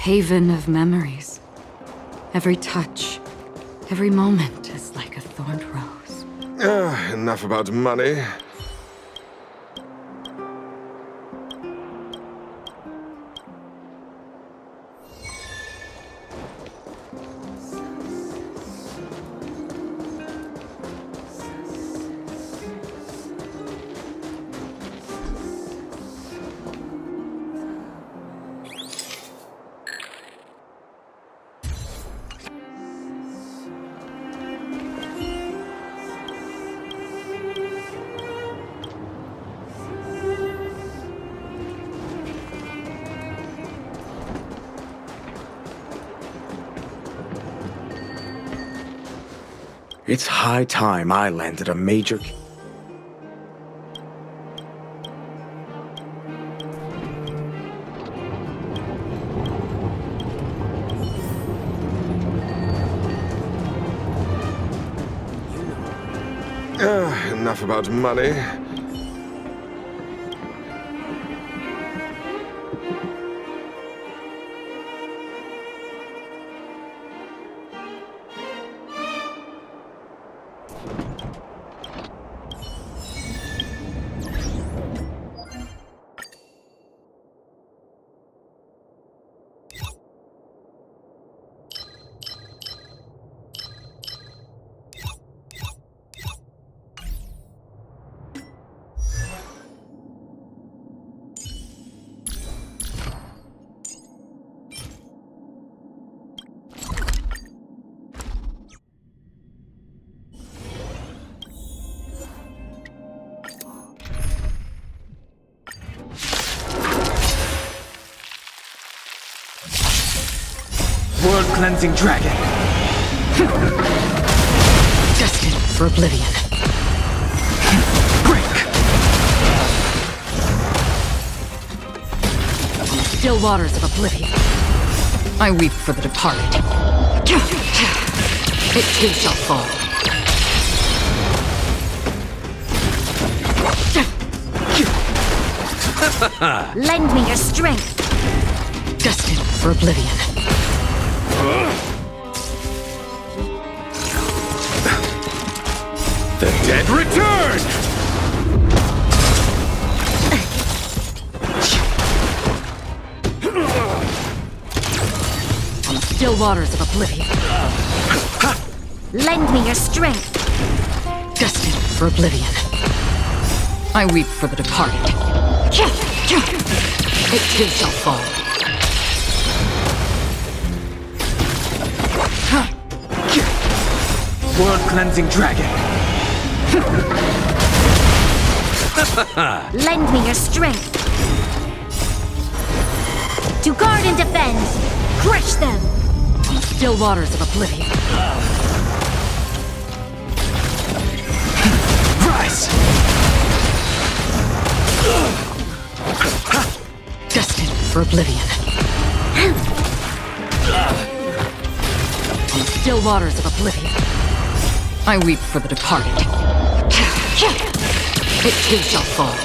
haven of memories. Every touch, every moment is like a thorned rose. Enough about money. It's high time I landed a major... Enough about money. World-cleansing dragon. Destined for oblivion. Break! On the still waters of oblivion, I weep for the departed. It too shall fall. Lend me your strength. Destined for oblivion. The dead return! On the still waters of oblivion, Lend me your strength. destined for oblivion. I weep for the departed. It too shall fall. World-cleansing dragon. Lend me your strength. To guard and defend. Crush them. On the still waters of oblivion, Rise! destined for oblivion. On the still waters of oblivion, I weep for the departed. It too shall fall.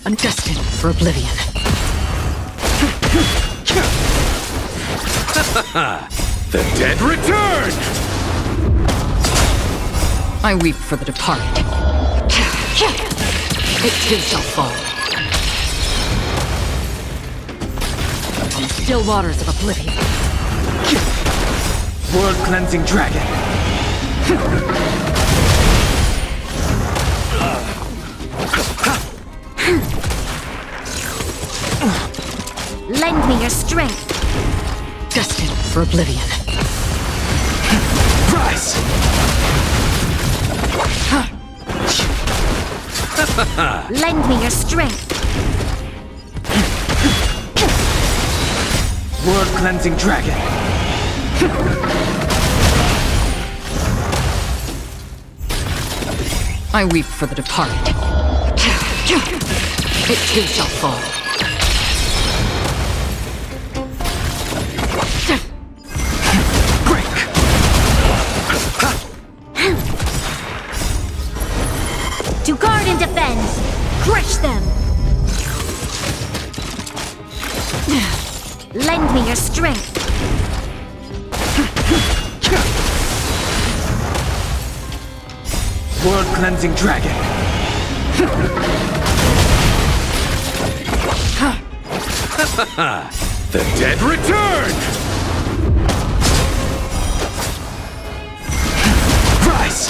I'm destined for oblivion. The dead return! I weep for the departed. It too shall fall. On the still waters of oblivion. World-cleansing dragon. Lend me your strength. Destined for oblivion. Rise! Lend me your strength. World-cleansing dragon. I weep for the departed. It too shall fall. To guard and defend. Crush them. Lend me your strength. World-cleansing dragon. The dead return! Rise!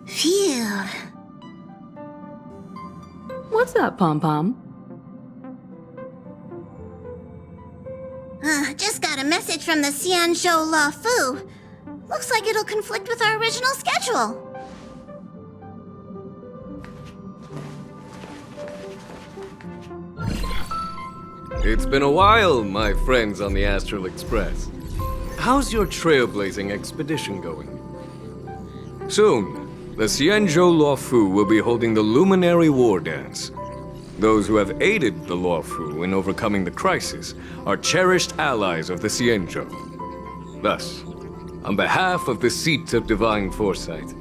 Phew. What's up, Pom-Pom? Just got a message from the Xianzhou La Fu. Looks like it'll conflict with our original schedule. It's been a while, my friends on the Astral Express. How's your trailblazing expedition going? Soon, the Xianzhou Luofu will be holding the Luminary War Dance. Those who have aided the Luofu in overcoming the crisis are cherished allies of the Xianzhou. Thus, on behalf of the Seat of Divine Foresight,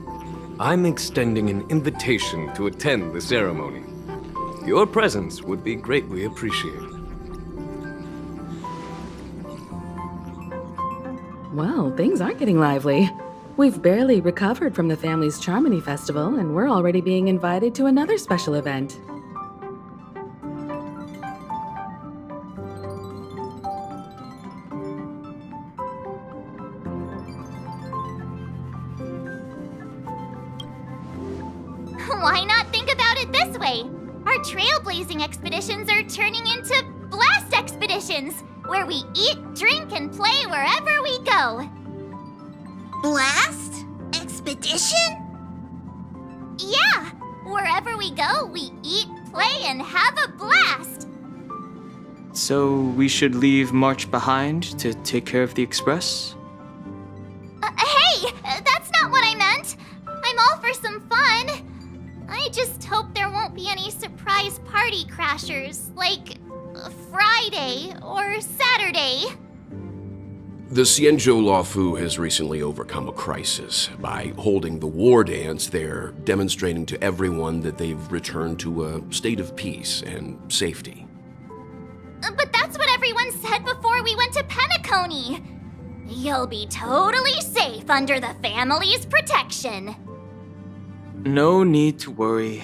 I'm extending an invitation to attend the ceremony. Your presence would be greatly appreciated. Well, things aren't getting lively. We've barely recovered from the family's Charmony Festival, and we're already being invited to another special event. Why not think about it this way. Our trailblazing expeditions are turning into blast expeditions, where we eat, drink, and play wherever we go. Blast? Expedition? Yeah, wherever we go, we eat, play, and have a blast. So we should leave March behind to take care of the Express? Hey, that's not what I meant. I'm all for some fun. I just hope there won't be any surprise party crashers, like Friday or Saturday. The Xianzhou Luofu has recently overcome a crisis. By holding the war dance, they're demonstrating to everyone that they've returned to a state of peace and safety. But that's what everyone said before we went to Penacony. You'll be totally safe under the family's protection. No need to worry.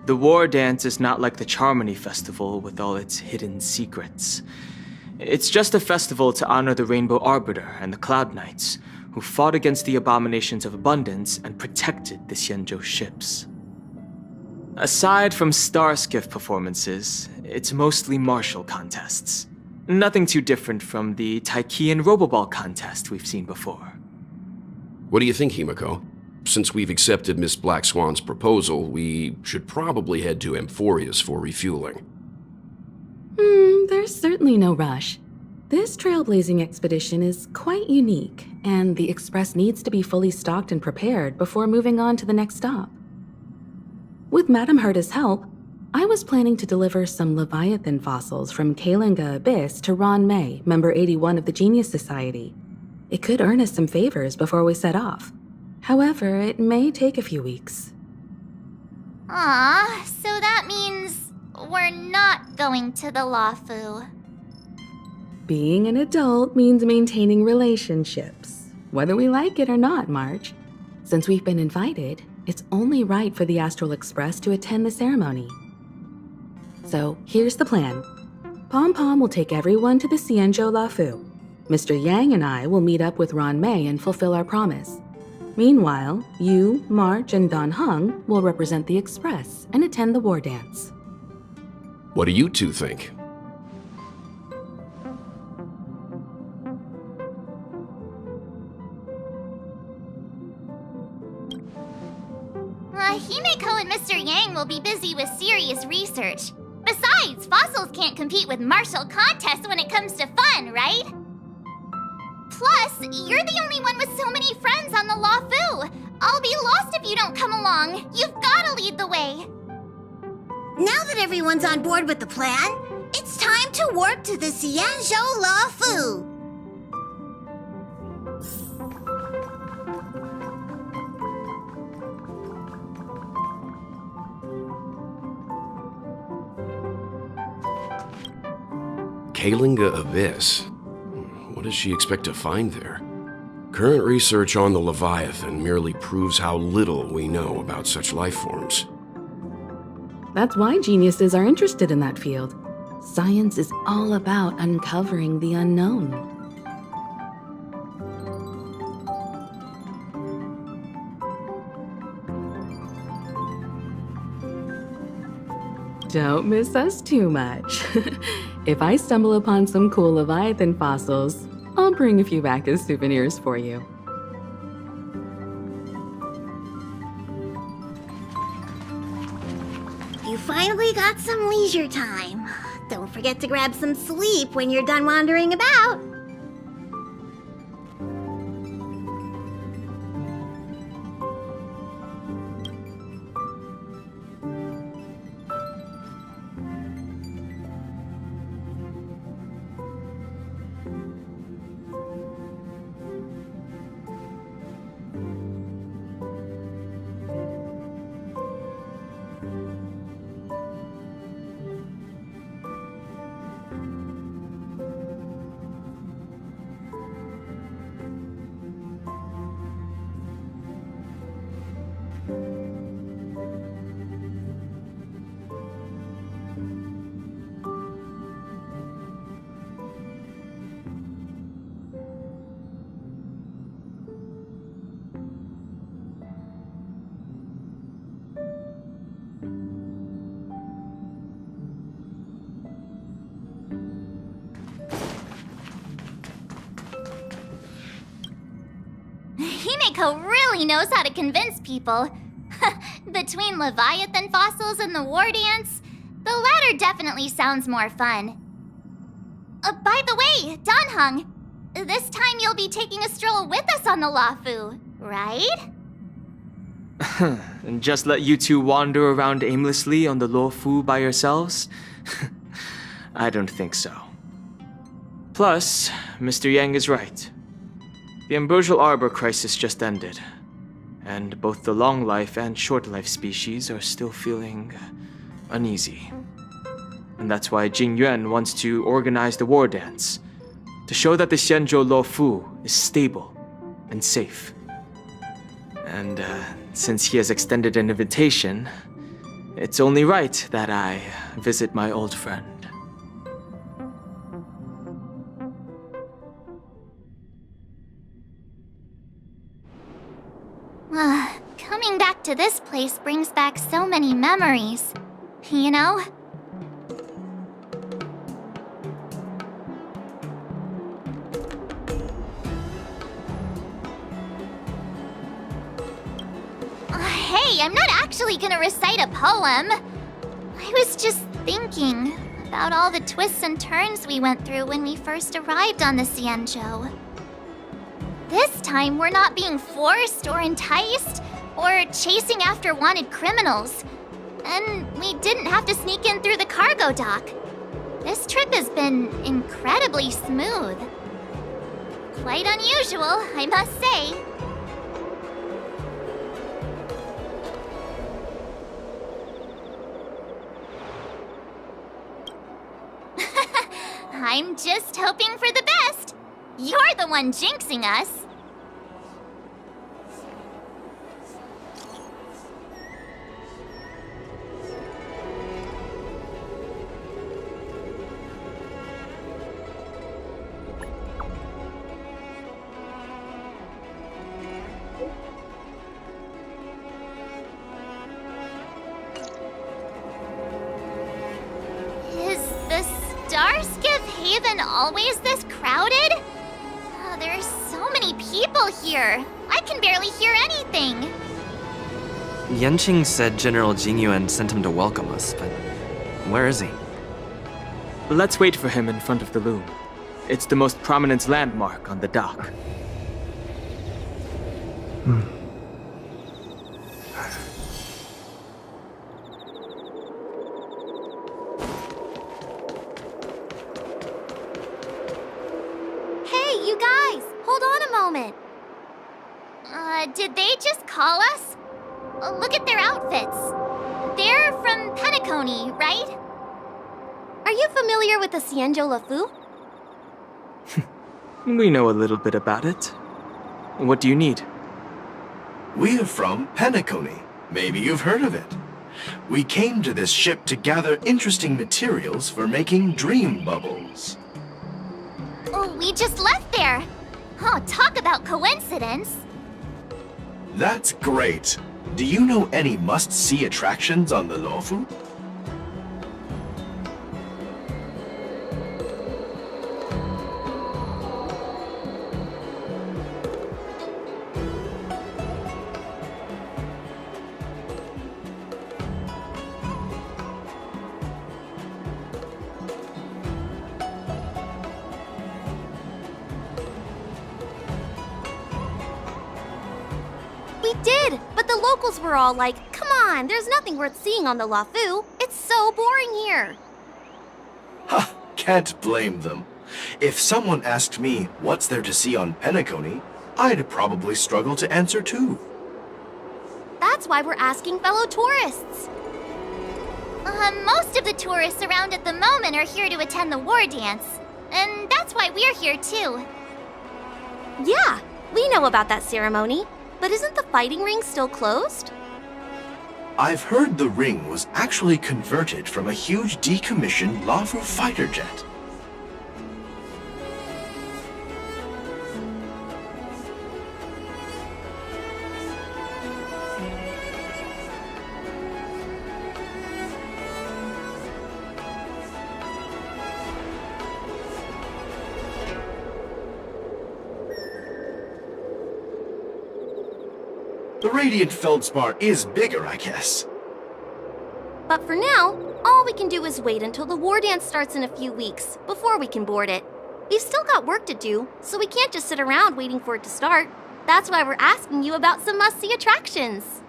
The war dance is not like the Charmony Festival with all its hidden secrets. It's just a festival to honor the Rainbow Arbiter and the Cloud Knights, who fought against the abominations of abundance and protected the Xianzhou ships. Aside from star skiff performances, it's mostly martial contests. Nothing too different from the Taiki and Roboball contest we've seen before. What do you think, Himiko? Since we've accepted Miss Black Swan's proposal, we should probably head to Amphorius for refueling. There's certainly no rush. This trailblazing expedition is quite unique, and the Express needs to be fully stocked and prepared before moving on to the next stop. With Madame Herta's help, I was planning to deliver some Leviathan fossils from Kalinga Abyss to Ron May, member 81 of the Genius Society. It could earn us some favors before we set off. However, it may take a few weeks. Aw, so that means we're not going to the Luofu. Being an adult means maintaining relationships, whether we like it or not, March. Since we've been invited, it's only right for the Astral Express to attend the ceremony. So here's the plan. Pom Pom will take everyone to the Xianzhou Luofu. Mr. Yang and I will meet up with Ron May and fulfill our promise. Meanwhile, you, March, and Don Hung will represent the Express and attend the war dance. What do you two think? Himiko and Mr. Yang will be busy with serious research. Besides, fossils can't compete with martial contests when it comes to fun, right? Plus, you're the only one with so many friends on the Luofu. I'll be lost if you don't come along. You've gotta lead the way. Now that everyone's on board with the plan, it's time to warp to the Xianzhou Luofu. Kalinga Abyss? What does she expect to find there? Current research on the Leviathan merely proves how little we know about such life forms. That's why geniuses are interested in that field. Science is all about uncovering the unknown. Don't miss us too much. If I stumble upon some cool Leviathan fossils, I'll bring a few back as souvenirs for you. You finally got some leisure time. Don't forget to grab some sleep when you're done wandering about. Himeko really knows how to convince people. Between Leviathan fossils and the war dance, the latter definitely sounds more fun. By the way, Danheng, this time you'll be taking a stroll with us on the Luofu, right? And just let you two wander around aimlessly on the Luofu by yourselves? I don't think so. Plus, Mr. Yang is right. The ambrosial arbor crisis just ended, and both the long life and short life species are still feeling uneasy. And that's why Jing Yuan wants to organize the war dance, to show that the Xianzhou Luofu is stable and safe. And since he has extended an invitation, it's only right that I visit my old friend. Coming back to this place brings back so many memories, you know? Hey, I'm not actually gonna recite a poem. I was just thinking about all the twists and turns we went through when we first arrived on the Xianzhou. This time, we're not being forced or enticed or chasing after wanted criminals. And we didn't have to sneak in through the cargo dock. This trip has been incredibly smooth. Quite unusual, I must say. I'm just hoping for the best. You're the one jinxing us. Is the Starskiff Haven always this crowded? Oh, there are so many people here. I can barely hear anything. Yanqing said General Jingyuan sent him to welcome us, but where is he? Let's wait for him in front of the loom. It's the most prominent landmark on the dock. Hey, you guys! Hold on a moment. Did they just call us? Look at their outfits. They're from Penacony, right? Are you familiar with the Xianzhou Luofu? We know a little bit about it. What do you need? We're from Penacony. Maybe you've heard of it. We came to this ship to gather interesting materials for making dream bubbles. Oh, we just left there. Oh, talk about coincidence. That's great. Do you know any must-see attractions on the Luofu? We did, but the locals were all like, come on, there's nothing worth seeing on the Luofu. It's so boring here. Ha! Can't blame them. If someone asked me what's there to see on Penacony, I'd probably struggle to answer too. That's why we're asking fellow tourists. Most of the tourists around at the moment are here to attend the war dance. And that's why we're here too. Yeah, we know about that ceremony. But isn't the fighting ring still closed? I've heard the ring was actually converted from a huge decommissioned Luofu fighter jet. The radiant feldspar is bigger, I guess. But for now, all we can do is wait until the war dance starts in a few weeks before we can board it. We've still got work to do, so we can't just sit around waiting for it to start. That's why we're asking you about some must-see attractions.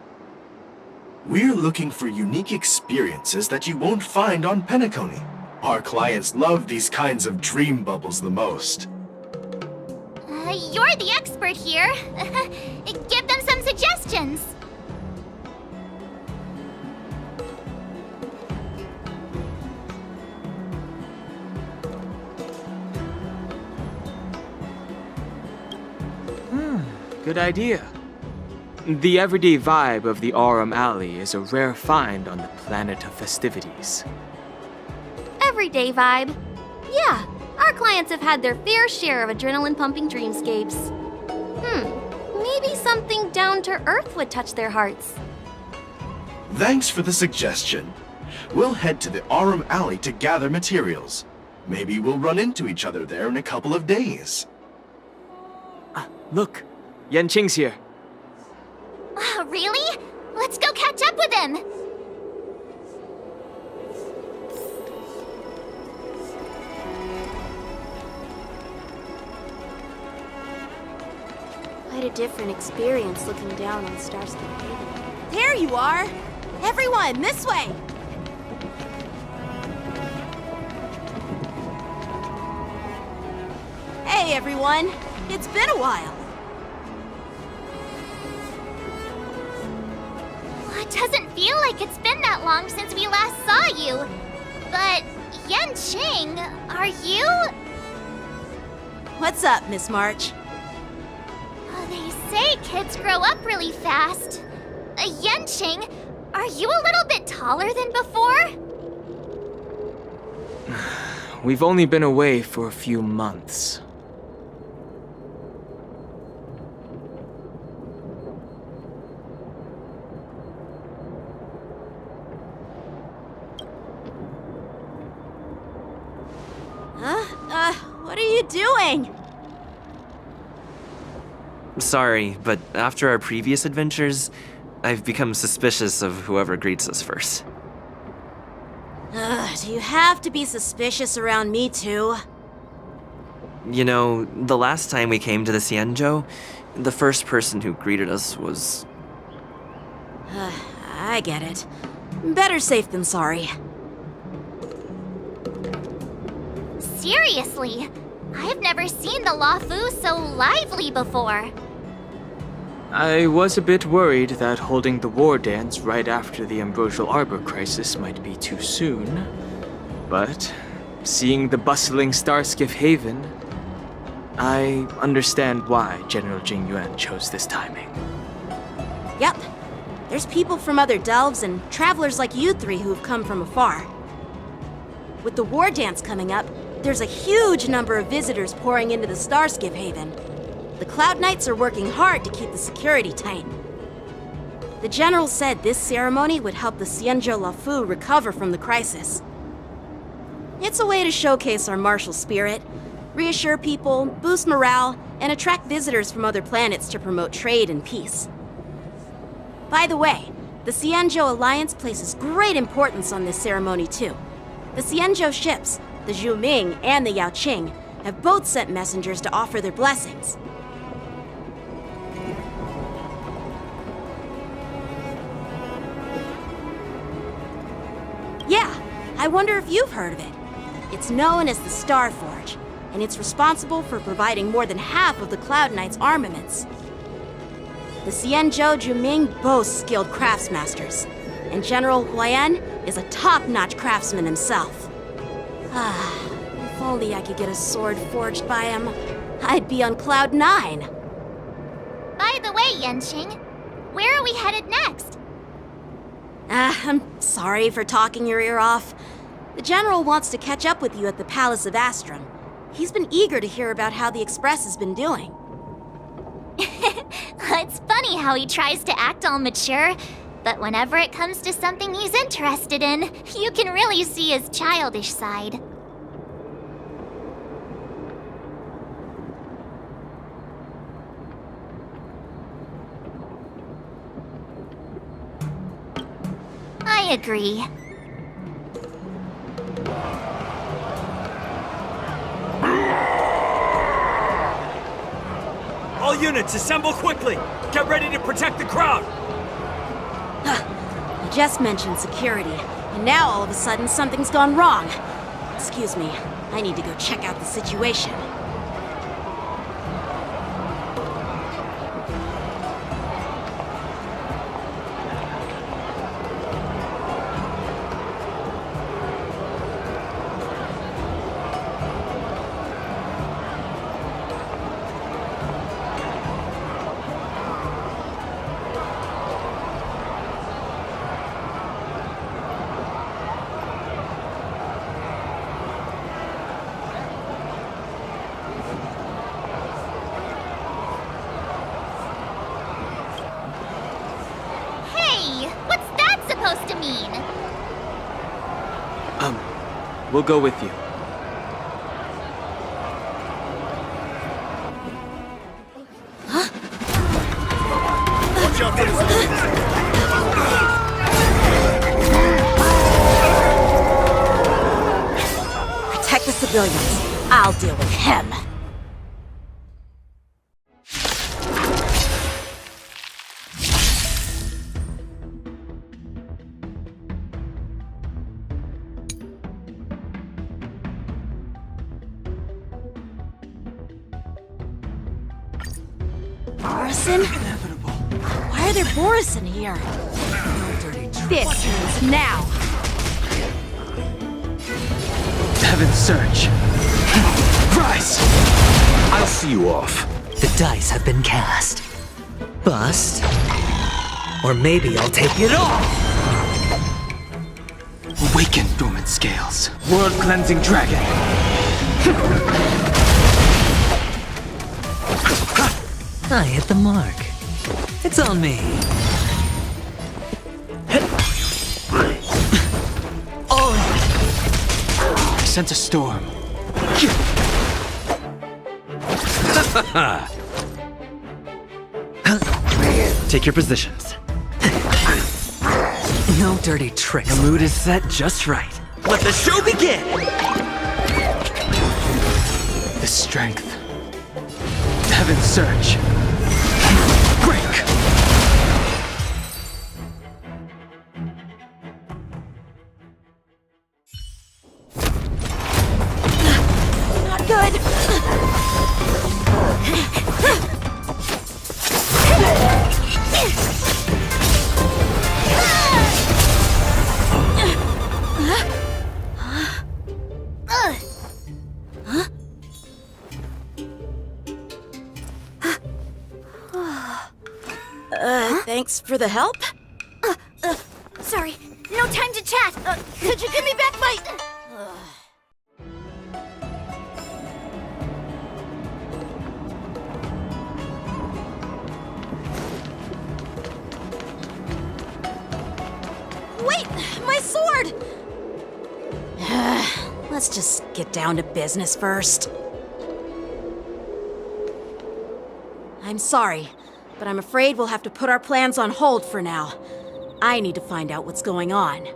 We're looking for unique experiences that you won't find on Penacony. Our clients love these kinds of dream bubbles the most. You're the expert here. Give them some suggestions. Good idea. The everyday vibe of the Aurum Alley is a rare find on the planet of festivities. Everyday vibe. Yeah, our clients have had their fair share of adrenaline-pumping dreamscapes. Maybe something down to earth would touch their hearts. Thanks for the suggestion. We'll head to the Aurum Alley to gather materials. Maybe we'll run into each other there in a couple of days. Look, Yanqing's here. Really? Let's go catch up with him. Quite a different experience looking down on Starscape Haven. There you are! Everyone, this way! Hey everyone! It's been a while! It doesn't feel like it's been that long since we last saw you. But, Yanqing, are you? What's up, Miss March? They say kids grow up really fast. Yanqing, are you a little bit taller than before? We've only been away for a few months. What are you doing? Sorry, but after our previous adventures, I've become suspicious of whoever greets us first. Do you have to be suspicious around me too? You know, the last time we came to the Xianzhou, the first person who greeted us was... I get it. Better safe than sorry. Seriously, I've never seen the Luofu so lively before. I was a bit worried that holding the war dance right after the Ambrosial Arbor crisis might be too soon. But seeing the bustling Starskiff Haven, I understand why General Jingyuan chose this timing. Yep. There's people from other delves and travelers like you three who have come from afar. With the war dance coming up, there's a huge number of visitors pouring into the Starskiff Haven. The Cloud Knights are working hard to keep the security tight. The General said this ceremony would help the Xianzhou Luofu recover from the crisis. It's a way to showcase our martial spirit, reassure people, boost morale, and attract visitors from other planets to promote trade and peace. By the way, the Xianzhou Alliance places great importance on this ceremony too. The Xianzhou ships, the Zhuming and the Yaoqing, have both sent messengers to offer their blessings. Yeah, I wonder if you've heard of it. It's known as the Star Forge, and it's responsible for providing more than half of the Cloud Knights' armaments. The Xianzhou Zhuming boasts skilled craftsmasters, and General Huayan is a top-notch craftsman himself. If only I could get a sword forged by him, I'd be on Cloud 9. By the way, Yanqing, where are we headed next? I'm sorry for talking your ear off. The General wants to catch up with you at the Palace of Astrum. He's been eager to hear about how the Express has been doing. It's funny how he tries to act all mature, but whenever it comes to something he's interested in, you can really see his childish side. I agree. All units, assemble quickly! Get ready to protect the crowd! You just mentioned security, and now all of a sudden something's gone wrong. Excuse me, I need to go check out the situation. We'll go with you. Protect the civilians. I'll deal with him. Why are there Boris in here? This means now. Heaven's Search. Rise! I'll see you off. The dice have been cast. Bust. Or maybe I'll take it all. Awaken, dormant scales. World-cleansing dragon. I hit the mark. It's on me. I sense a storm. Take your positions. No dirty tricks. The mood is set just right. Let the show begin! The strength. Heaven's Search. Break! Not good! Thanks for the help? Sorry, no time to chat. Could you give me back my... Wait! My sword! Let's just get down to business first. I'm sorry, but I'm afraid we'll have to put our plans on hold for now. I need to find out what's going on.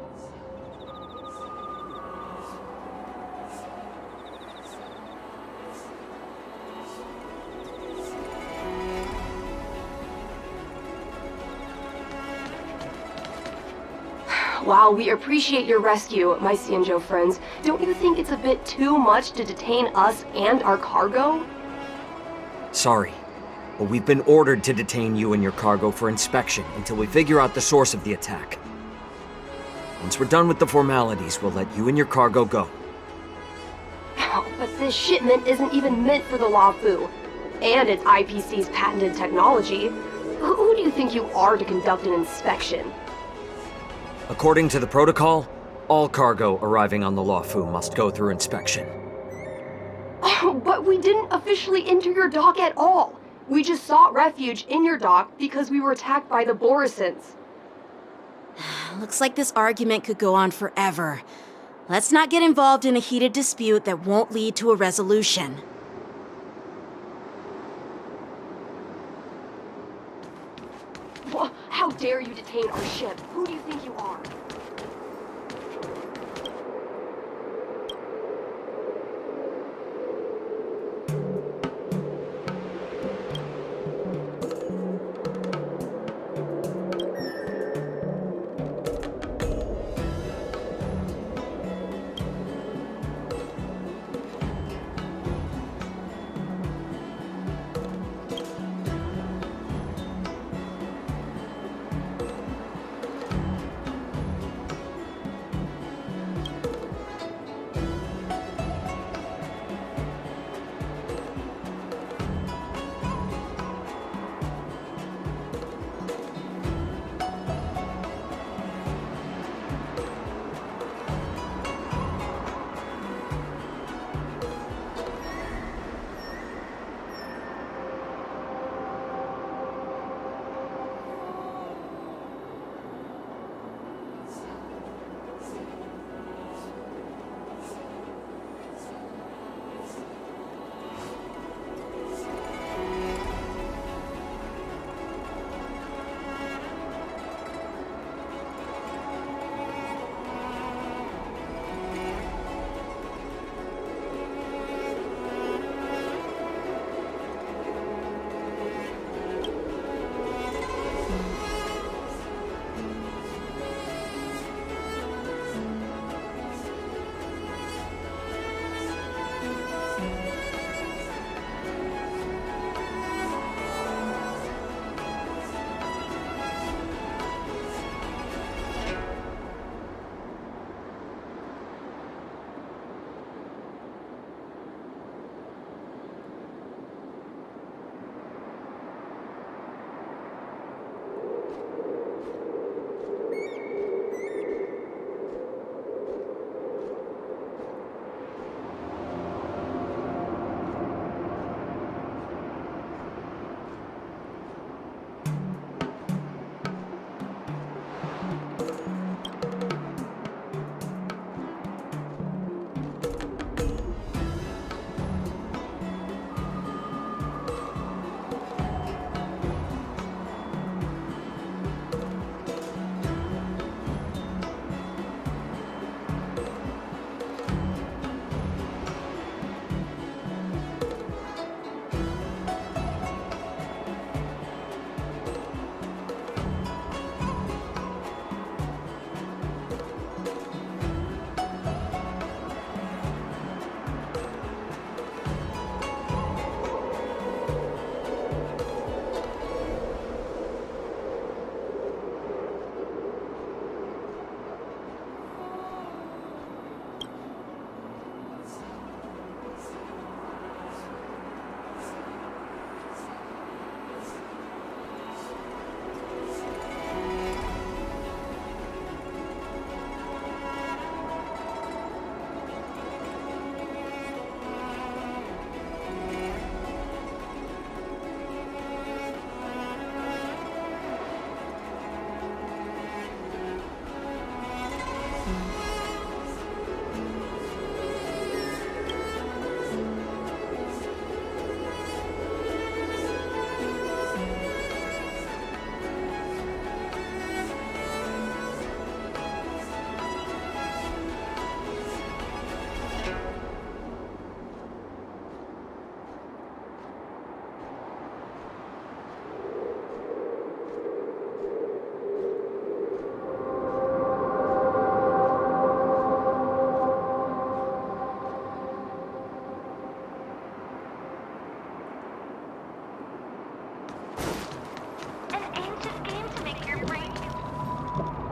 While we appreciate your rescue, my Xianzhou friends, don't you think it's a bit too much to detain us and our cargo? Sorry, but we've been ordered to detain you and your cargo for inspection until we figure out the source of the attack. Once we're done with the formalities, we'll let you and your cargo go. But this shipment isn't even meant for the Luofu, and it's IPC's patented technology. Who do you think you are to conduct an inspection? According to the protocol, all cargo arriving on the Luofu must go through inspection. But we didn't officially enter your dock at all. We just sought refuge in your dock because we were attacked by the Borisons. Looks like this argument could go on forever. Let's not get involved in a heated dispute that won't lead to a resolution. How dare you detain our ship? Who do you think you are?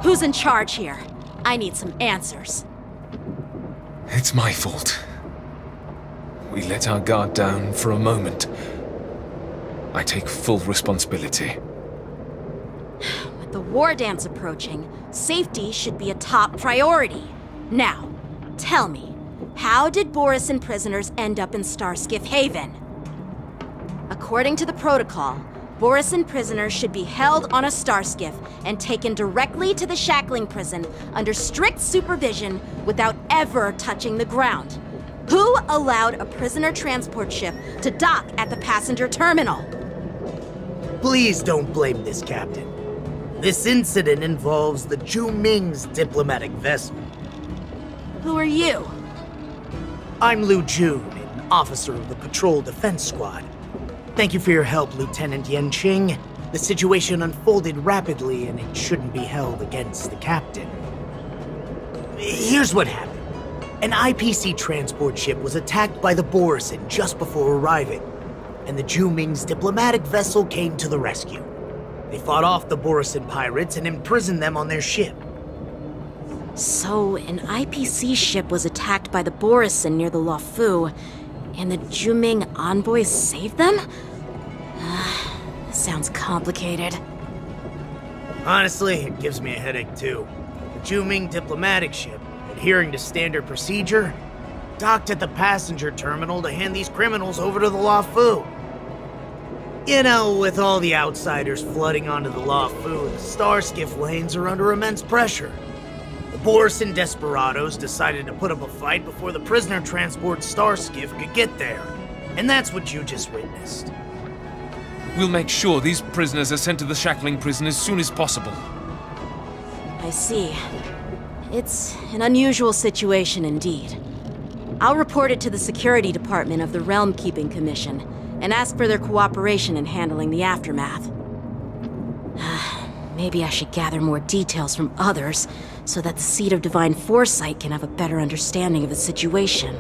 Who's in charge here? I need some answers. It's my fault. We let our guard down for a moment. I take full responsibility. With the war dance approaching, safety should be a top priority. Now, tell me, how did Borisin prisoners end up in Starskiff Haven? According to the protocol, Borisin prisoners should be held on a starskiff and taken directly to the shackling prison under strict supervision without ever touching the ground. Who allowed a prisoner transport ship to dock at the passenger terminal? Please don't blame this, Captain. This incident involves the Zhu Ming's diplomatic vessel. Who are you? I'm Liu Jun, an officer of the Patrol Defense Squad. Thank you for your help, Lieutenant Yanqing. The situation unfolded rapidly, and it shouldn't be held against the captain. Here's what happened. An IPC transport ship was attacked by the Borisin just before arriving, and the Zhu Ming's diplomatic vessel came to the rescue. They fought off the Borisin pirates and imprisoned them on their ship. So, an IPC ship was attacked by the Borisin near the Luofu, and the Zhu Ming envoys saved them? This sounds complicated. Honestly, it gives me a headache too. The Zhu Ming diplomatic ship, adhering to standard procedure, docked at the passenger terminal to hand these criminals over to the Luofu. You know, with all the outsiders flooding onto the Luofu, the starskiff lanes are under immense pressure. The Borisin desperados decided to put up a fight before the prisoner transport starskiff could get there. And that's what you just witnessed. We'll make sure these prisoners are sent to the shackling prison as soon as possible. I see. It's an unusual situation indeed. I'll report it to the security department of the Realm Keeping Commission and ask for their cooperation in handling the aftermath. Maybe I should gather more details from others so that the Seat of Divine Foresight can have a better understanding of the situation.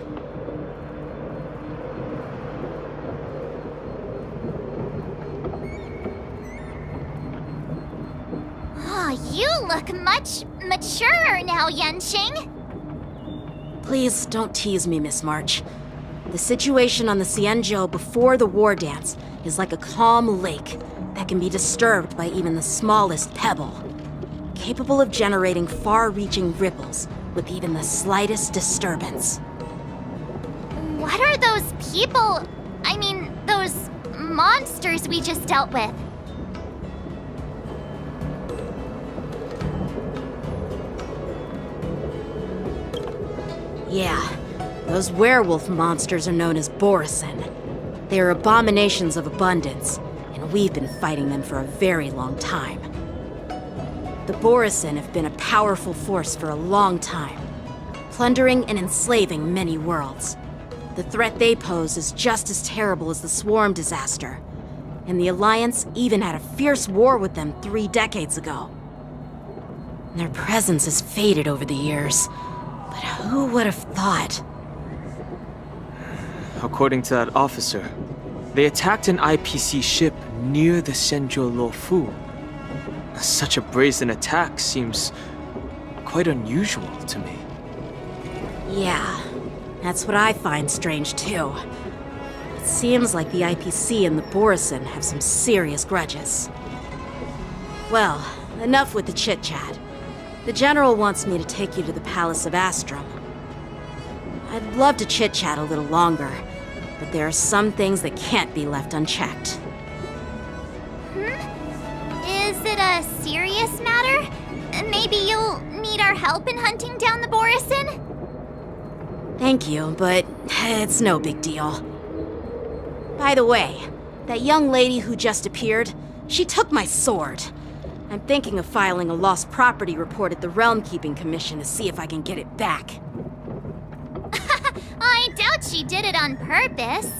Oh, you look much maturer now, Yanqing. Please don't tease me, Miss March. The situation on the Xianzhou before the war dance is like a calm lake that can be disturbed by even the smallest pebble, capable of generating far-reaching ripples with even the slightest disturbance. What are those people? I mean, those monsters we just dealt with? Yeah, those werewolf monsters are known as Borisin. They are abominations of abundance, and we've been fighting them for a very long time. The Borisin have been a powerful force for a long time, plundering and enslaving many worlds. The threat they pose is just as terrible as the Swarm disaster, and the Alliance even had a fierce war with them 3 decades ago. Their presence has faded over the years, but who would have thought? According to that officer, they attacked an IPC ship near the Xianzhou Luofu. Such a brazen attack seems quite unusual to me. Yeah, that's what I find strange too. It seems like the IPC and the Borisin have some serious grudges. Well, enough with the chit-chat. The General wants me to take you to the Palace of Astrum. I'd love to chit-chat a little longer, but there are some things that can't be left unchecked. Is it a serious matter? Maybe you'll need our help in hunting down the Borisin? Thank you, but it's no big deal. By the way, that young lady who just appeared, she took my sword. I'm thinking of filing a lost property report at the Realm Keeping Commission to see if I can get it back. I doubt she did it on purpose.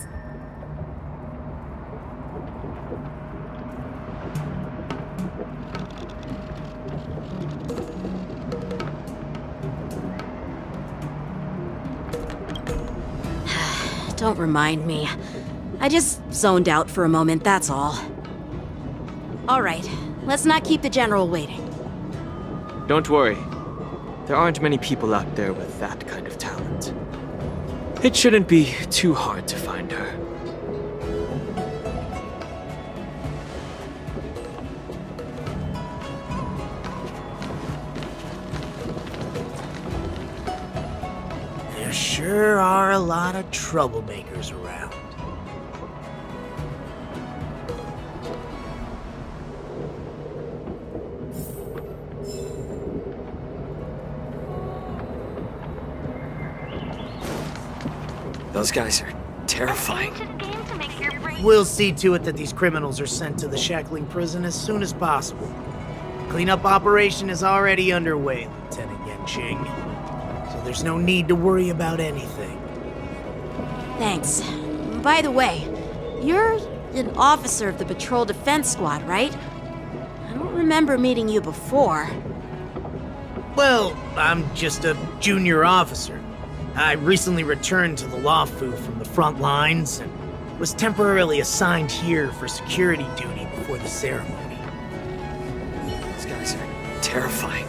Don't remind me. I just zoned out for a moment, that's all. All right, let's not keep the General waiting. Don't worry. There aren't many people out there with that kind of talent. It shouldn't be too hard to find her. There sure are a lot of troublemakers around. Those guys are terrifying. We'll see to it that these criminals are sent to the shackling prison as soon as possible. Cleanup operation is already underway, Lieutenant Genshin. So there's no need to worry about anything. Thanks. By the way, you're an officer of the Patrol Defense Squad, right? I don't remember meeting you before. Well, I'm just a junior officer. I recently returned to the Lawfu from the front lines and was temporarily assigned here for security duty before the ceremony. Those guys are terrifying.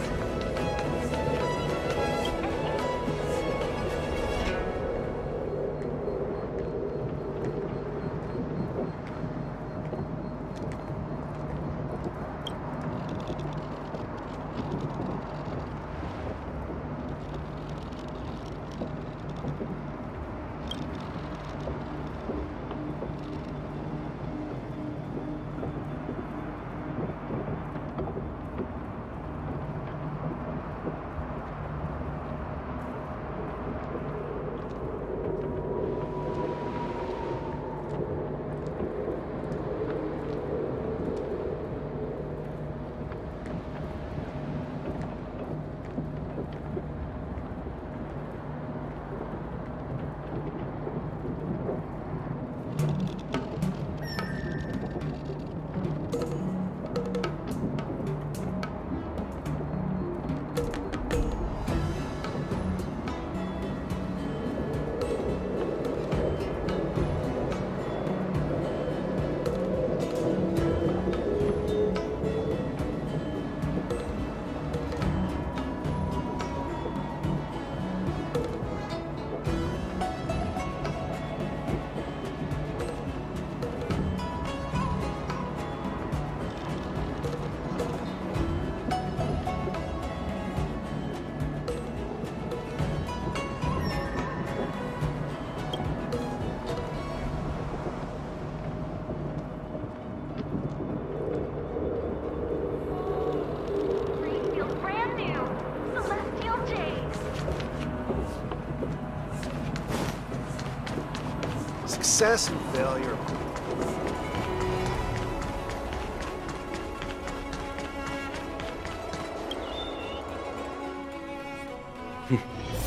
Success and failure.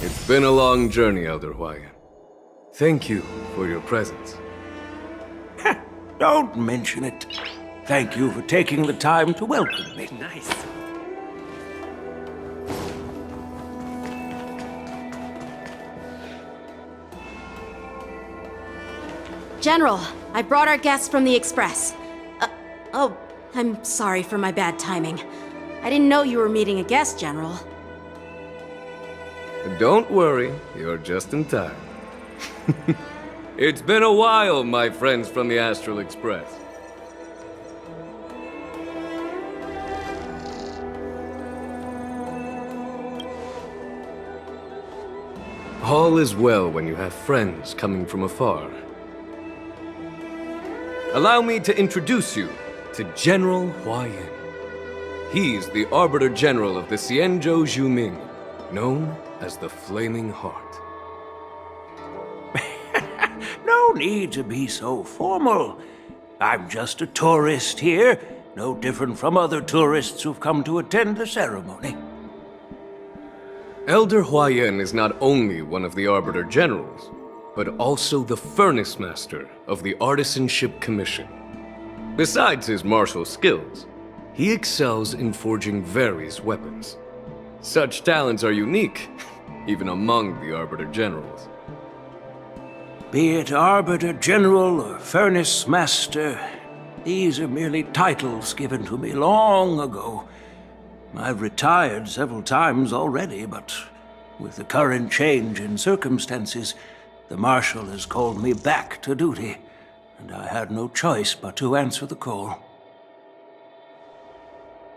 It's been a long journey, Elder Hwayan. Thank you for your presence. Don't mention it. Thank you for taking the time to welcome me. Nice. General, I brought our guests from the Express. Oh, I'm sorry for my bad timing. I didn't know you were meeting a guest, General. Don't worry, you're just in time. It's been a while, my friends from the Astral Express. All is well when you have friends coming from afar. Allow me to introduce you to General Hwayan. He's the Arbiter General of the Xianzhou Zhuming, known as the Flaming Heart. No need to be so formal. I'm just a tourist here, no different from other tourists who've come to attend the ceremony. Elder Hwayan is not only one of the Arbiter Generals, but also the Furnace Master of the Artisanship Commission. Besides his martial skills, he excels in forging various weapons. Such talents are unique, even among the Arbiter Generals. Be it Arbiter General or Furnace Master, These are merely titles given to me long ago. I've retired several times already, but with the current change in circumstances, the Marshal has called me back to duty, and I had no choice but to answer the call.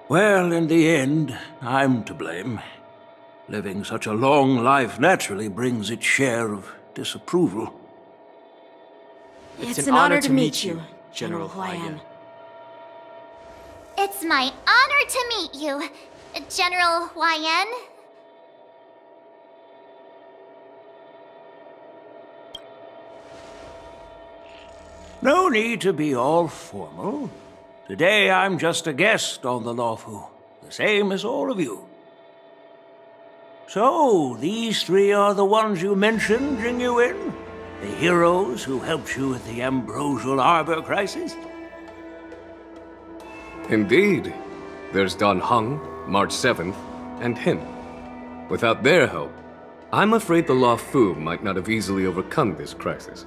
Well, in the end, I'm to blame. Living such a long life naturally brings its share of disapproval. It's an honor to meet you, General Huayan. It's my honor to meet you, General Huayan. No need to be all formal. Today I'm just a guest on the Lawfu, the same as all of you. So, these three are the ones you mentioned, Jingyuin? The heroes who helped you with the Ambrosial Arbor crisis? Indeed. There's Don Hung, March 7th, and him. Without their help, I'm afraid the Lawfu might not have easily overcome this crisis.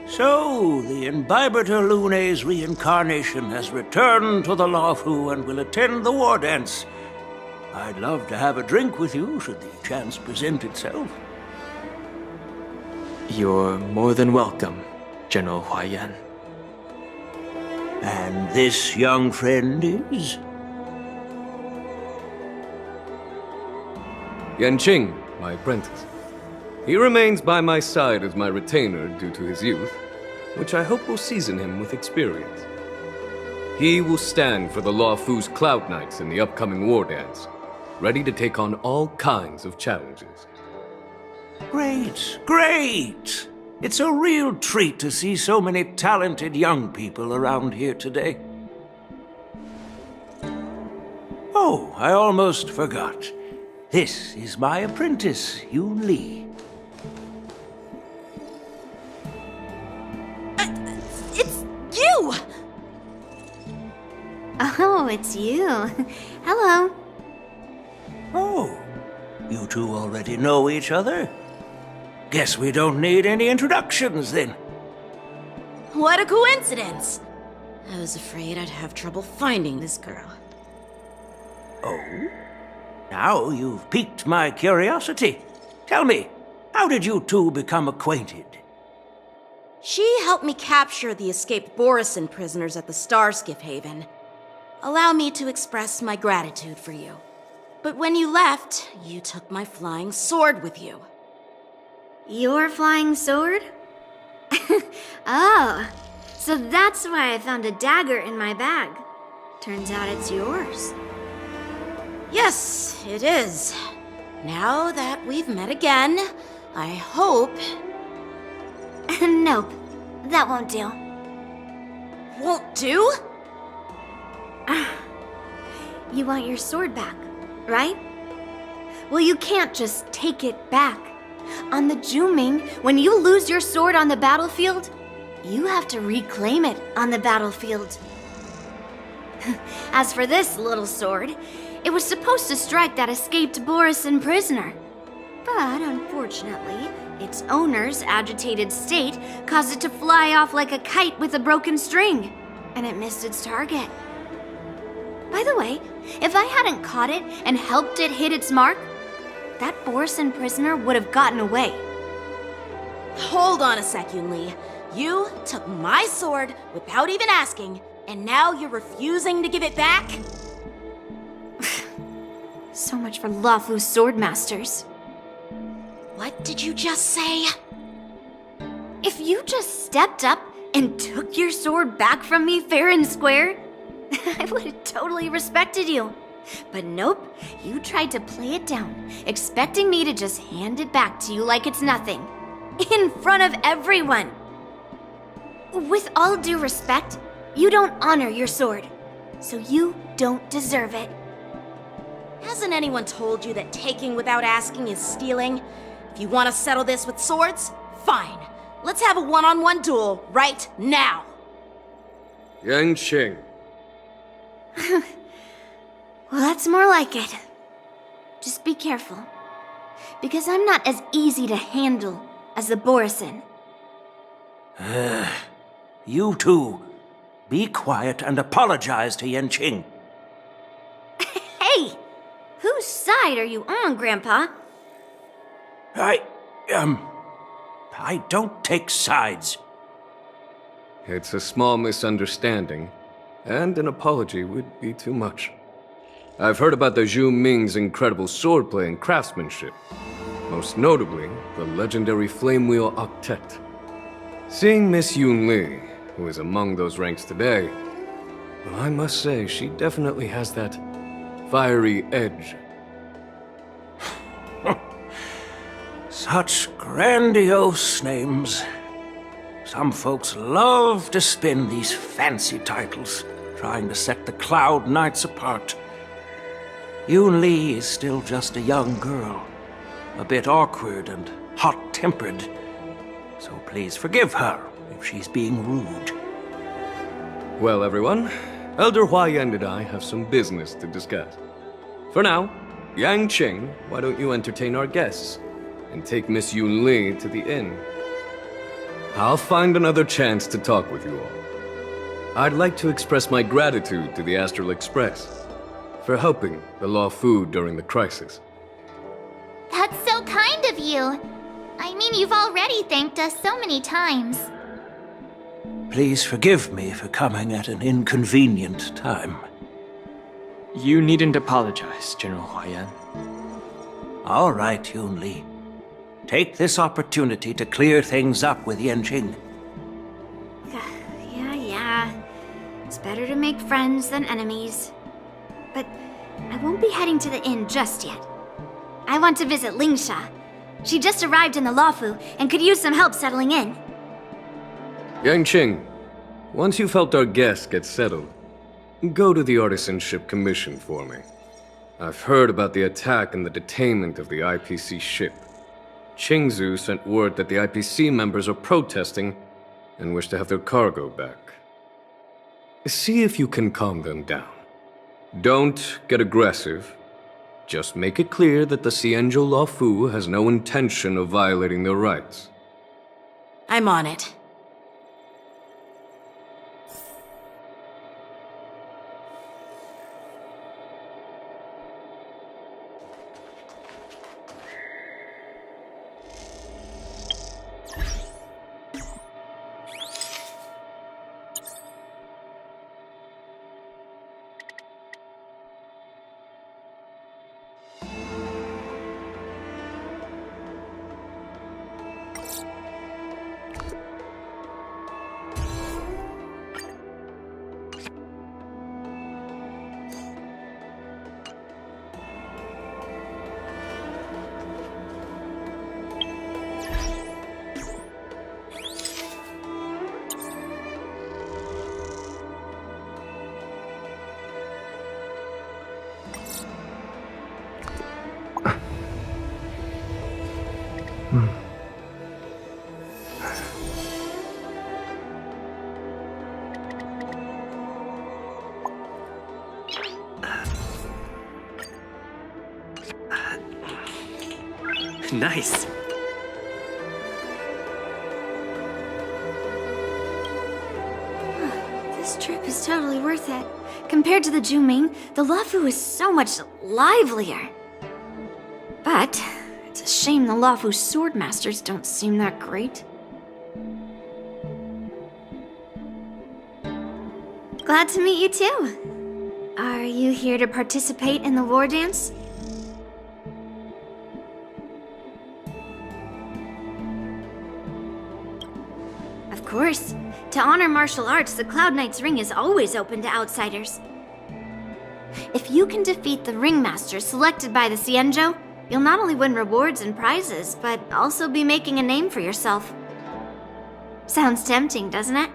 So, the Imbibitor Lune's reincarnation has returned to the Lawfu and will attend the war dance. I'd love to have a drink with you should the chance present itself. You're more than welcome, General Huayan. And this young friend is? Yanqing, my apprentice. He remains by my side as my retainer due to his youth, which I hope will season him with experience. He will stand for the Lawfu's Cloud Knights in the upcoming war dance, ready to take on all kinds of challenges. Great, great! It's a real treat to see so many talented young people around here today. Oh, I almost forgot. This is my apprentice, Yoon Lee. It's you! Oh, it's you. Hello. Oh, you two already know each other? Guess we don't need any introductions then. What a coincidence! I was afraid I'd have trouble finding this girl. Oh? Now you've piqued my curiosity. Tell me, how did you two become acquainted? She helped me capture the escaped Borison prisoners at the Starskiff Haven. Allow me to express my gratitude for you. But when you left, you took my flying sword with you. Your flying sword? Oh, so that's why I found a dagger in my bag. Turns out it's yours. Yes, it is. Now that we've met again, I hope... Nope, that won't do. Won't do? You want your sword back, right? Well, you can't just take it back. On the Juming, when you lose your sword on the battlefield, you have to reclaim it on the battlefield. As for this little sword, it was supposed to strike that escaped Borison prisoner. But unfortunately, its owner's agitated state caused it to fly off like a kite with a broken string, and it missed its target. By the way, if I hadn't caught it and helped it hit its mark, that Borison prisoner would have gotten away. Hold on a sec, Yoon Lee. You took my sword without even asking, and now you're refusing to give it back? So much for Lawfu swordmasters. What did you just say? If you just stepped up and took your sword back from me fair and square, I would have totally respected you. But nope, you tried to play it down, expecting me to just hand it back to you like it's nothing. In front of everyone. With all due respect, you don't honor your sword, so you don't deserve it. Hasn't anyone told you that taking without asking is stealing? If you want to settle this with swords, fine. Let's have a one-on-one duel right now. Yanqing. Well, that's more like it. Just be careful, because I'm not as easy to handle as the Borison. You two, be quiet and apologize to Yanqing. Hey! Whose side are you on, Grandpa? I don't take sides. It's a small misunderstanding, and an apology would be too much. I've heard about the Zhu Ming's incredible swordplay and craftsmanship, most notably the legendary Flame Wheel Octet. Seeing Miss Yun Li, who is among those ranks today, well, I must say she definitely has that fiery edge. Such grandiose names. Some folks love to spin these fancy titles, trying to set the Cloud Knights apart. Yun Li is still just a young girl, a bit awkward and hot-tempered, so please forgive her if she's being rude. Well, everyone, Elder Huayan and I have some business to discuss. For now, Yanqing, why don't you entertain our guests and take Miss Yun Li to the inn? I'll find another chance to talk with you all. I'd like to express my gratitude to the Astral Express for helping the Law Fu during the crisis. That's so kind of you. I mean, you've already thanked us so many times. Please forgive me for coming at an inconvenient time. You needn't apologize, General Huayan. All right, Yun Li. Take this opportunity to clear things up with Yanqing. Yeah. It's better to make friends than enemies. But I won't be heading to the inn just yet. I want to visit Lingsha. She just arrived in the Luofu and could use some help settling in. Yanqing, once you've helped our guests get settled, go to the Artisanship Commission for me. I've heard about the attack and the detainment of the IPC ship. Qingzu sent word that the IPC members are protesting and wish to have their cargo back. See if you can calm them down. Don't get aggressive. Just make it clear that the Xianzhou Law Fu has no intention of violating their rights. I'm on it. Nice. This trip is totally worth it. Compared to the Zhu-Ming, the Luofu is so much livelier. But it's a shame the Luofu swordmasters don't seem that great. Glad to meet you too. Are you here to participate in the war dance? Of course. To honor martial arts, the Cloud Knight's ring is always open to outsiders. If you can defeat the ringmaster selected by the Xianzhou, you'll not only win rewards and prizes, but also be making a name for yourself. Sounds tempting, doesn't it?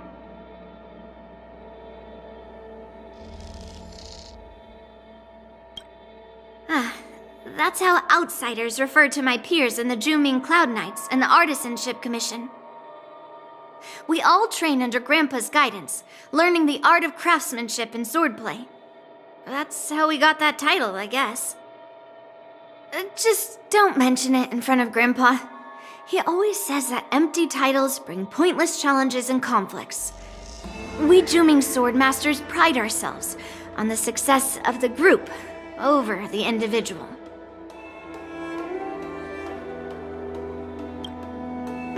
That's how outsiders refer to my peers in the Zhu-Ming Cloud Knights and the Artisanship Commission. We all train under Grandpa's guidance, learning the art of craftsmanship and swordplay. That's how we got that title, I guess. Just don't mention it in front of Grandpa. He always says that empty titles bring pointless challenges and conflicts. We Juming sword masters pride ourselves on the success of the group over the individual.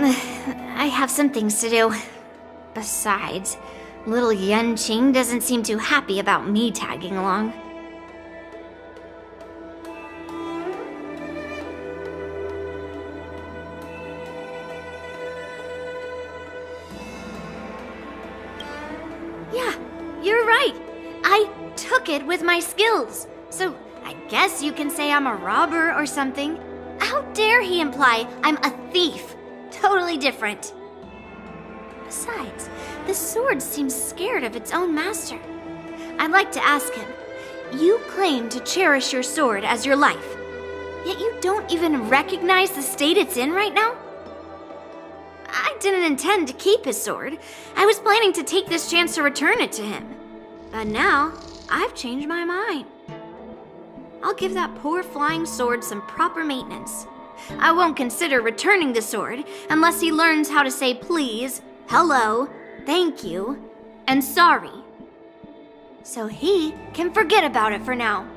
I have some things to do. Besides, little Yanqing doesn't seem too happy about me tagging along. Yeah, you're right. I took it with my skills. So I guess you can say I'm a robber or something. How dare he imply I'm a thief? Totally different. Besides, the sword seems scared of its own master. I'd like to ask him, you claim to cherish your sword as your life, yet you don't even recognize the state it's in right now? I didn't intend to keep his sword. I was planning to take this chance to return it to him. But now, I've changed my mind. I'll give that poor flying sword some proper maintenance. I won't consider returning the sword unless he learns how to say please, hello, thank you, and sorry. So he can forget about it for now.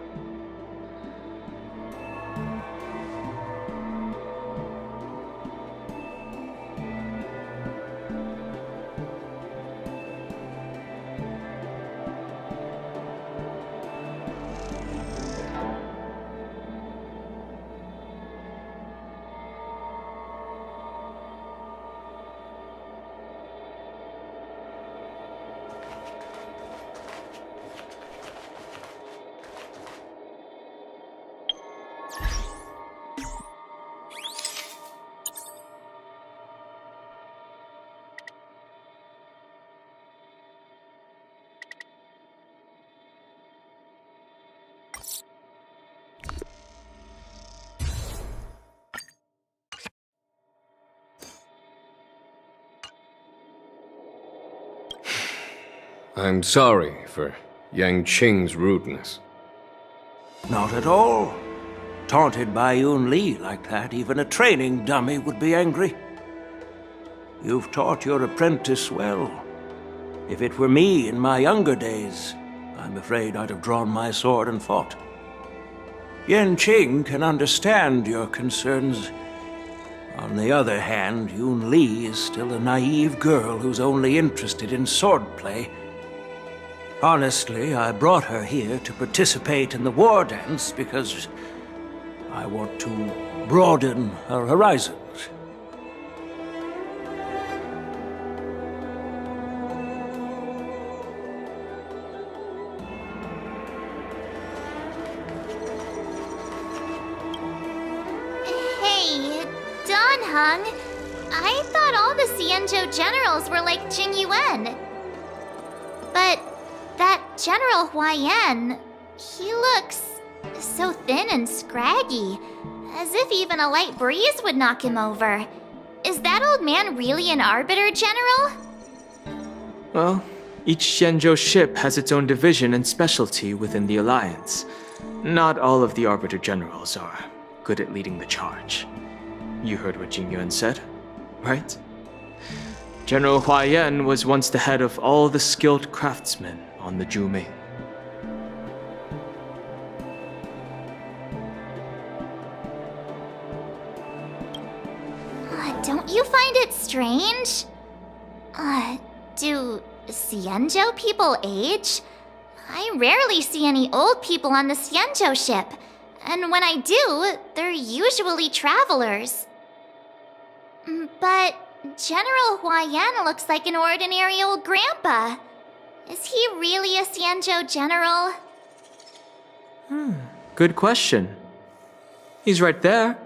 I'm sorry for Yanqing's rudeness. Not at all. Taunted by Yun Li like that, even a training dummy would be angry. You've taught your apprentice well. If it were me in my younger days, I'm afraid I'd have drawn my sword and fought. Yanqing can understand your concerns. On the other hand, Yun Li is still a naive girl who's only interested in swordplay. Honestly, I brought her here to participate in the war dance because I want to broaden her horizons. Hey, Don Hung. I thought all the Xianzhou generals were like Jing Yuan. But that General Huaiyan, he looks so thin and scraggy, as if even a light breeze would knock him over. Is that old man really an Arbiter General? Well, each Xianzhou ship has its own division and specialty within the Alliance. Not all of the Arbiter Generals are good at leading the charge. You heard what Jing Yuan said, right? General Huaiyan was once the head of all the skilled craftsmen on the Juming. Don't you find it strange? Do Xianzhou people age? I rarely see any old people on the Xianzhou ship. And when I do, they're usually travelers. But General Huaiyan looks like an ordinary old grandpa. Is he really a Xianzhou general? Good question. He's right there.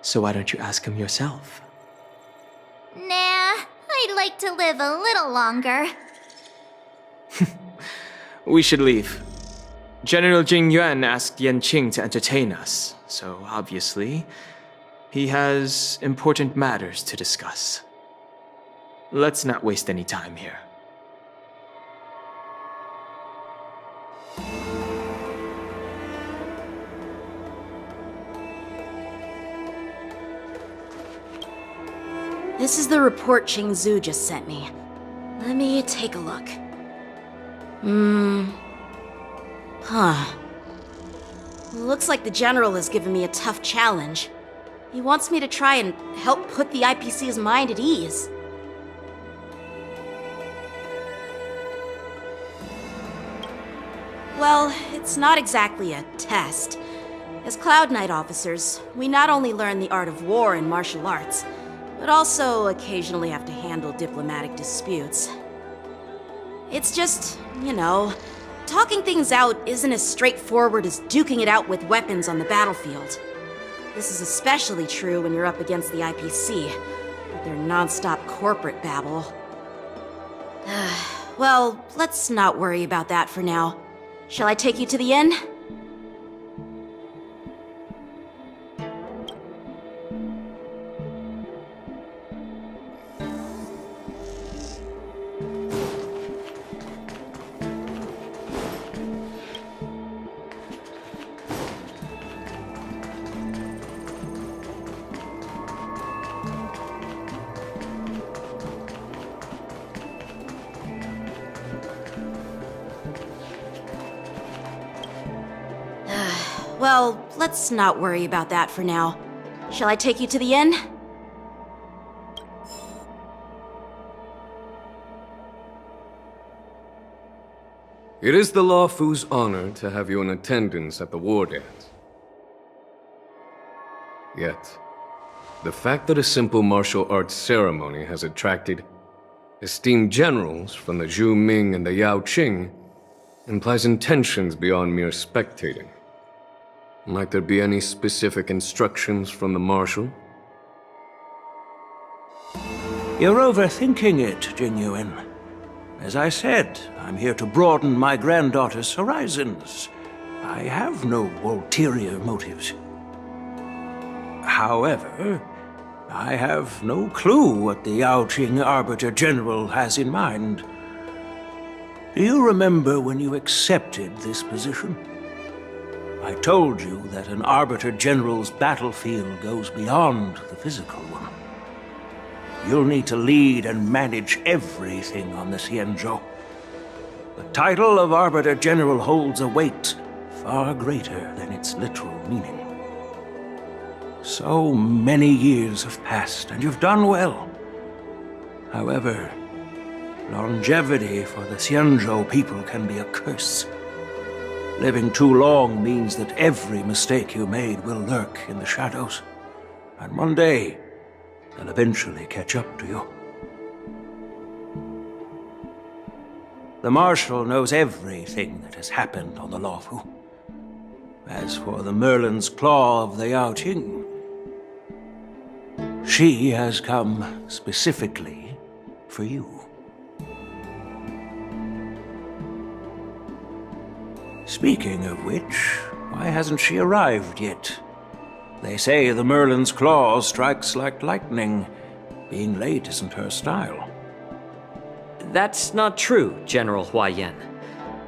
So why don't you ask him yourself? Nah, I'd like to live a little longer. We should leave. General Jing Yuan asked Yanqing to entertain us, so obviously, he has important matters to discuss. Let's not waste any time here. This is the report Qingzu just sent me. Let me take a look. Looks like the General has given me a tough challenge. He wants me to try and help put the IPC's mind at ease. Well, it's not exactly a test. As Cloud Knight officers, we not only learn the art of war and martial arts, but also occasionally have to handle diplomatic disputes. It's just, you know, talking things out isn't as straightforward as duking it out with weapons on the battlefield. This is especially true when you're up against the IPC, with their non-stop corporate babble. Well, let's not worry about that for now. Shall I take you to the inn? Well, let's not worry about that for now. Shall I take you to the inn? It is the Lawfu's honor to have you in attendance at the war dance. Yet, the fact that a simple martial arts ceremony has attracted esteemed generals from the Zhu Ming and the Yao Qing implies intentions beyond mere spectating. Might there be any specific instructions from the Marshal? You're overthinking it, Jingyuan. As I said, I'm here to broaden my granddaughter's horizons. I have no ulterior motives. However, I have no clue what the Yao Qing Arbiter General has in mind. Do you remember when you accepted this position? I told you that an Arbiter General's battlefield goes beyond the physical one. You'll need to lead and manage everything on the Xianzhou. The title of Arbiter General holds a weight far greater than its literal meaning. So many years have passed, and you've done well. However, longevity for the Xianzhou people can be a curse. Living too long means that every mistake you made will lurk in the shadows. And one day, they'll eventually catch up to you. The Marshal knows everything that has happened on the Lawfu. As for the Merlin's Claw of the Yao Qing, she has come specifically for you. Speaking of which, why hasn't she arrived yet? They say the Merlin's Claw strikes like lightning. Being late isn't her style. That's not true, General Huayan.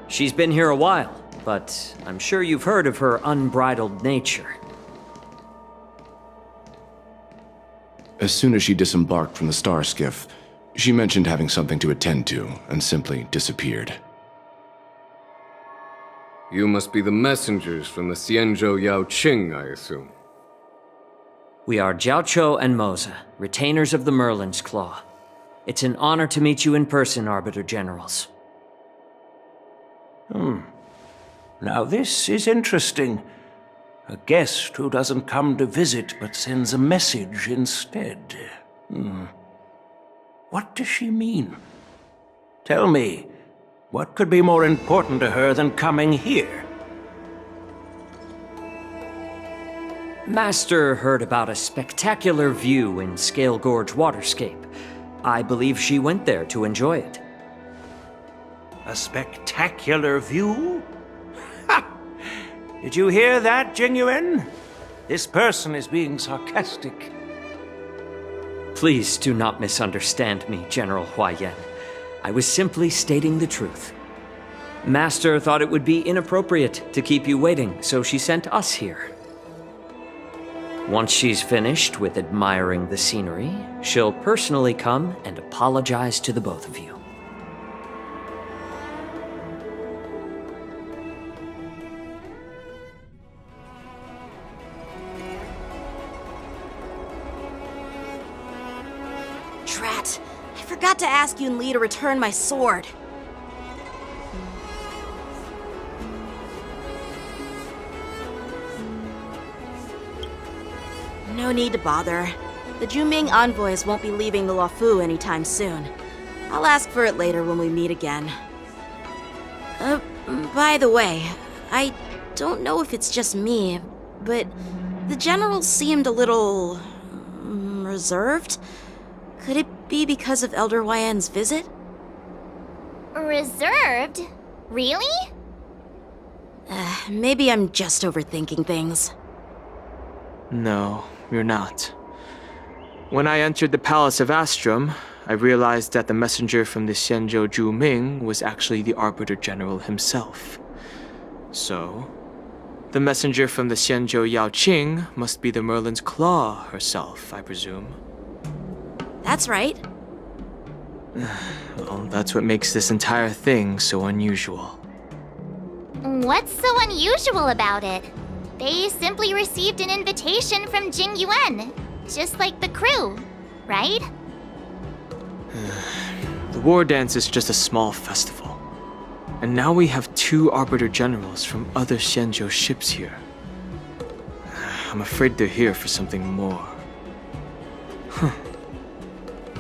She's been here a while, but I'm sure you've heard of her unbridled nature. As soon as she disembarked from the star skiff, she mentioned having something to attend to and simply disappeared. You must be the messengers from the Xianzhou Yao Qing, I assume. We are Jiaoqiu and Moza, retainers of the Merlin's Claw. It's an honor to meet you in person, Arbiter Generals. Now this is interesting. A guest who doesn't come to visit but sends a message instead. What does she mean? Tell me, what could be more important to her than coming here? Master heard about a spectacular view in Scale Gorge Waterscape. I believe she went there to enjoy it. A spectacular view? Ha! Did you hear that, Jingyuan? This person is being sarcastic. Please do not misunderstand me, General Huayan. I was simply stating the truth. Master thought it would be inappropriate to keep you waiting, so she sent us here. Once she's finished with admiring the scenery, she'll personally come and apologize to the both of you. forgot to ask Yun Li to return my sword. No need to bother. The Juming envoys won't be leaving the Luofu anytime soon. I'll ask for it later when we meet again. By the way, I don't know if it's just me, but the general seemed a little reserved. Could it be because of Elder Huayan's visit? Reserved? Really? Maybe I'm just overthinking things. No, you're not. When I entered the Palace of Astrum, I realized that the messenger from the Xianzhou Zhu Ming was actually the Arbiter General himself. So, the messenger from the Xianzhou Yao Qing must be the Merlin's Claw herself, I presume. That's right. Well, that's what makes this entire thing so unusual. What's so unusual about it? They simply received an invitation from Jing Yuan, just like the crew, right? The war dance is just a small festival. And now we have 2 Arbiter Generals from other Xianzhou ships here. I'm afraid they're here for something more.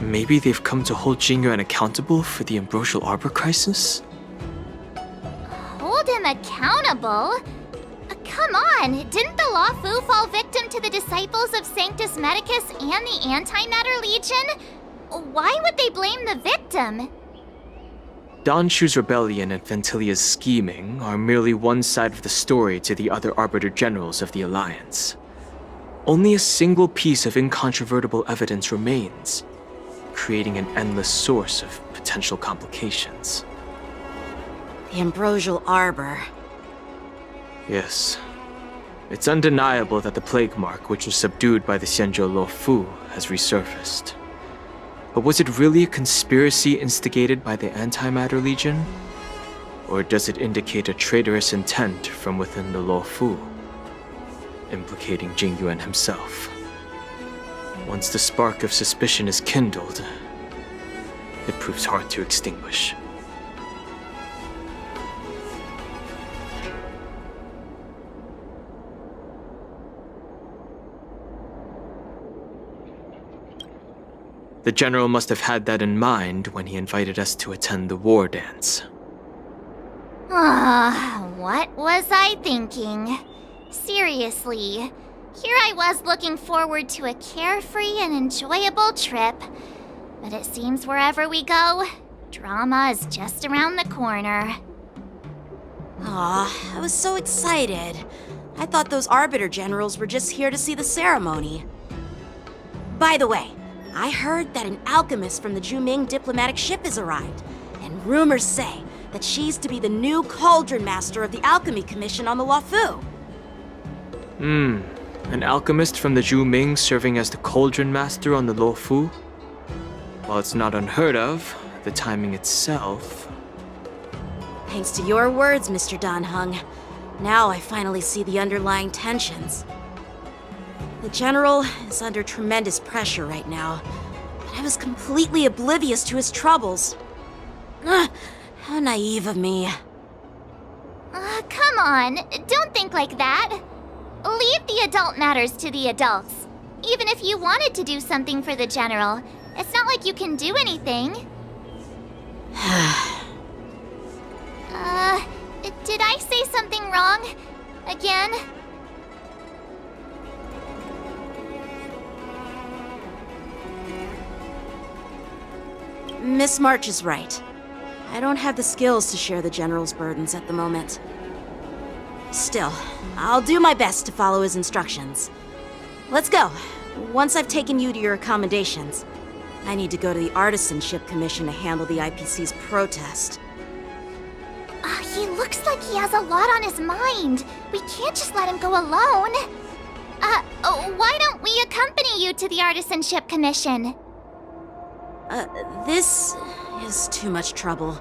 Maybe they've come to hold Jingyuan accountable for the Ambrosial Arbor crisis? Hold him accountable? Come on, didn't the Luofu fall victim to the disciples of Sanctus Medicus and the Antimatter Legion? Why would they blame the victim? Don Shu's rebellion and Ventilia's scheming are merely one side of the story to the other Arbiter Generals of the Alliance. Only a single piece of incontrovertible evidence remains, creating an endless source of potential complications. The Ambrosial Arbor. Yes. It's undeniable that the plague mark, which was subdued by the Xianzhou Luofu, has resurfaced. But was it really a conspiracy instigated by the Antimatter Legion? Or does it indicate a traitorous intent from within the Luofu, implicating Jingyuan himself? Once the spark of suspicion is kindled, it proves hard to extinguish. The general must have had that in mind when he invited us to attend the war dance. What was I thinking? Seriously, here I was looking forward to a carefree and enjoyable trip. But it seems wherever we go, drama is just around the corner. Aw, I was so excited. I thought those Arbiter Generals were just here to see the ceremony. By the way, I heard that an alchemist from the Juming diplomatic ship has arrived, and rumors say that she's to be the new Cauldron Master of the Alchemy Commission on the Luofu. An alchemist from the Juming serving as the Cauldron Master on the Luofu? While it's not unheard of, the timing itself... Thanks to your words, Mr. Danheng. Now I finally see the underlying tensions. The General is under tremendous pressure right now, but I was completely oblivious to his troubles. How naive of me. Come on, don't think like that. Leave the adult matters to the adults. Even if you wanted to do something for the General, it's not like you can do anything. Did I say something wrong? Again? Miss March is right. I don't have the skills to share the General's burdens at the moment. Still, I'll do my best to follow his instructions. Let's go. Once I've taken you to your accommodations, I need to go to the Artisanship Commission to handle the IPC's protest. He looks like he has a lot on his mind. We can't just let him go alone. Why don't we accompany you to the Artisanship Commission? This is too much trouble.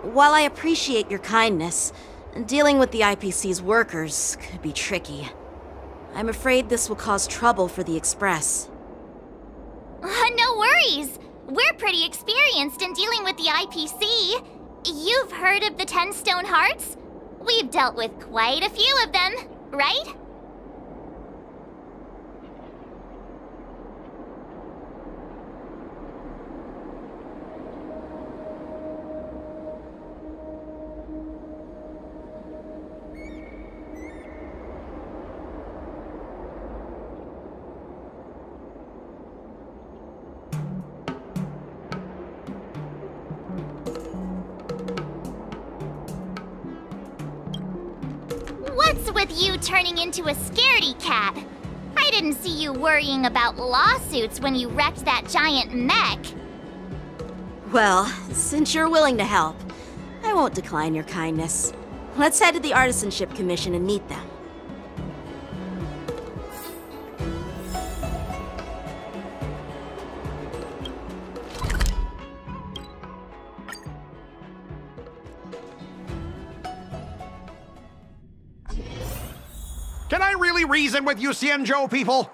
While I appreciate your kindness, dealing with the IPC's workers could be tricky. I'm afraid this will cause trouble for the Express. No worries. We're pretty experienced in dealing with the IPC. You've heard of the 10 Stone Hearts? We've dealt with quite a few of them, right? What's with you turning into a scaredy cat? I didn't see you worrying about lawsuits when you wrecked that giant mech. Well, since you're willing to help, I won't decline your kindness. Let's head to the Artisanship Commission and meet them. Can I really reason with you Xianzhou people?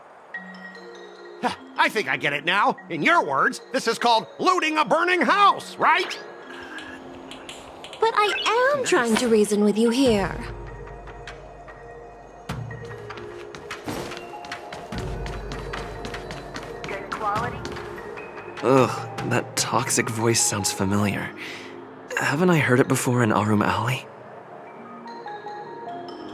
I think I get it now. In your words, this is called looting a burning house, right? But I am trying to reason with you here. Good quality? Ugh, that toxic voice sounds familiar. Haven't I heard it before in Arum Alley?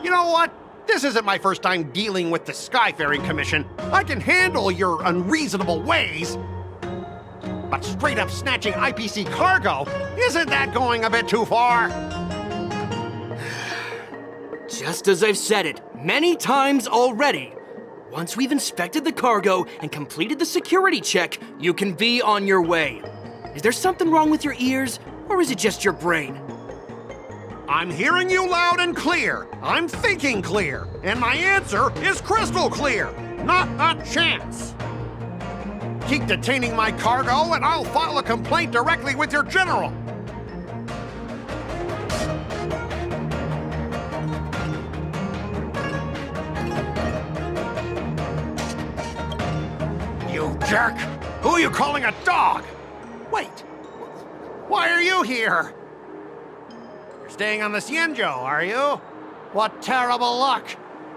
You know what? This isn't my first time dealing with the Skyfaring Commission. I can handle your unreasonable ways. But straight up snatching IPC cargo, isn't that going a bit too far? Just as I've said it many times already. Once we've inspected the cargo and completed the security check, you can be on your way. Is there something wrong with your ears, or is it just your brain? I'm hearing you loud and clear. I'm thinking clear. And my answer is crystal clear. Not a chance. Keep detaining my cargo and I'll file a complaint directly with your general. You jerk! Who are you calling a dog? Wait, why are you here? Staying on the Xianzhou, are you? What terrible luck!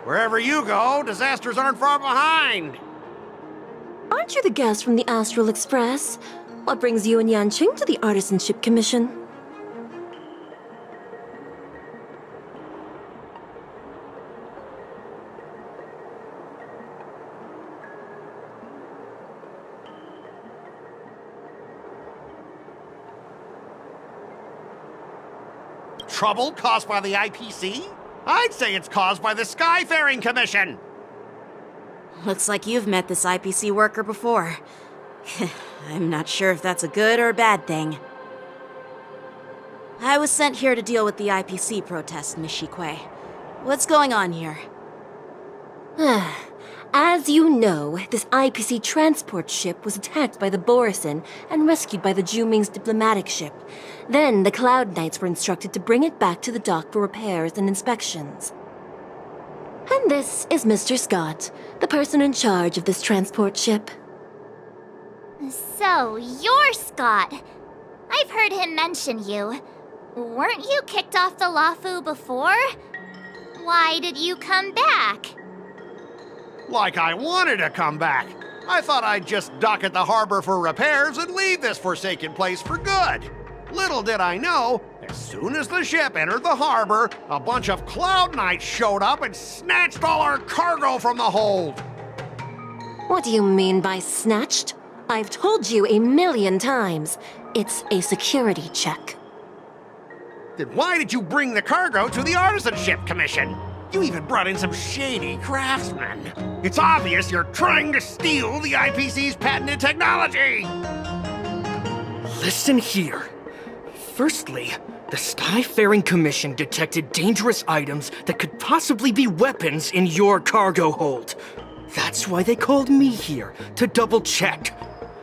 Wherever you go, disasters aren't far behind! Aren't you the guest from the Astral Express? What brings you and Yanqing to the Artisanship Commission? Trouble caused by the IPC? I'd say it's caused by the Skyfaring Commission! Looks like you've met this IPC worker before. I'm not sure if that's a good or a bad thing. I was sent here to deal with the IPC protest, Miss Shikui. What's going on here? As you know, this IPC transport ship was attacked by the Borisin and rescued by the Juming's diplomatic ship. Then the Cloud Knights were instructed to bring it back to the dock for repairs and inspections. And this is Mr. Scott, the person in charge of this transport ship. So, you're Scott. I've heard him mention you. Weren't you kicked off the Lafu before? Why did you come back? Like I wanted to come back. I thought I'd just dock at the harbor for repairs and leave this forsaken place for good. Little did I know, as soon as the ship entered the harbor, a bunch of Cloud Knights showed up and snatched all our cargo from the hold. What do you mean by snatched? I've told you 1,000,000 times. It's a security check. Then why did you bring the cargo to the Artisanship Commission? You even brought in some shady craftsmen. It's obvious you're trying to steal the IPC's patented technology! Listen here. Firstly, the Skyfaring Commission detected dangerous items that could possibly be weapons in your cargo hold. That's why they called me here, to double-check.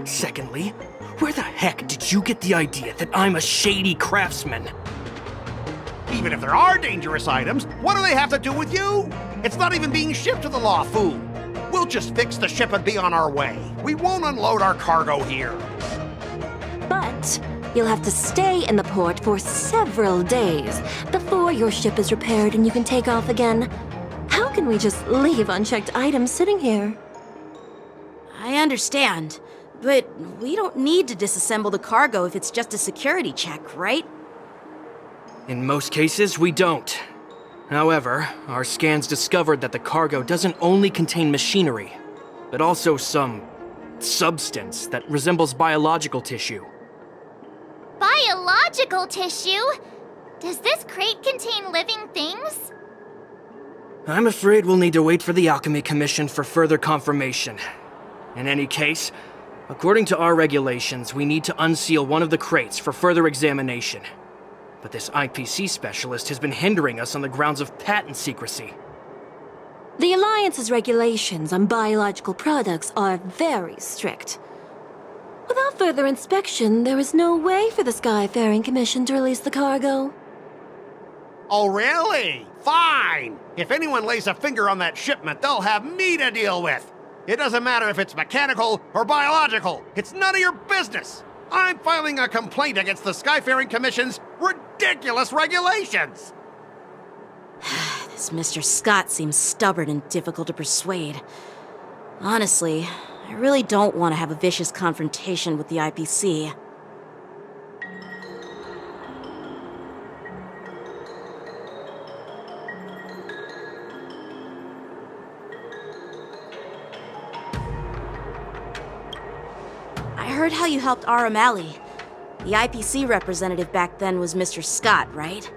Secondly, where the heck did you get the idea that I'm a shady craftsman? Even if there are dangerous items, what do they have to do with you? It's not even being shipped to the Lafu. We'll just fix the ship and be on our way. We won't unload our cargo here. But you'll have to stay in the port for several days before your ship is repaired and you can take off again. How can we just leave unchecked items sitting here? I understand, but we don't need to disassemble the cargo if it's just a security check, right? In most cases, we don't. However, our scans discovered that the cargo doesn't only contain machinery, but also some substance that resembles biological tissue. Biological tissue? Does this crate contain living things? I'm afraid we'll need to wait for the Alchemy Commission for further confirmation. In any case, according to our regulations, we need to unseal one of the crates for further examination. But this IPC specialist has been hindering us on the grounds of patent secrecy. The Alliance's regulations on biological products are very strict. Without further inspection, there is no way for the Skyfaring Commission to release the cargo. Oh, really? Fine! If anyone lays a finger on that shipment, they'll have me to deal with. It doesn't matter if it's mechanical or biological. It's none of your business. I'm filing a complaint against the Skyfaring Commission's ridiculous regulations. This Mr. Scott seems stubborn and difficult to persuade. Honestly, I really don't want to have a vicious confrontation with the IPC. I heard how you helped Aramali. The IPC representative back then was Mr. Scott, right?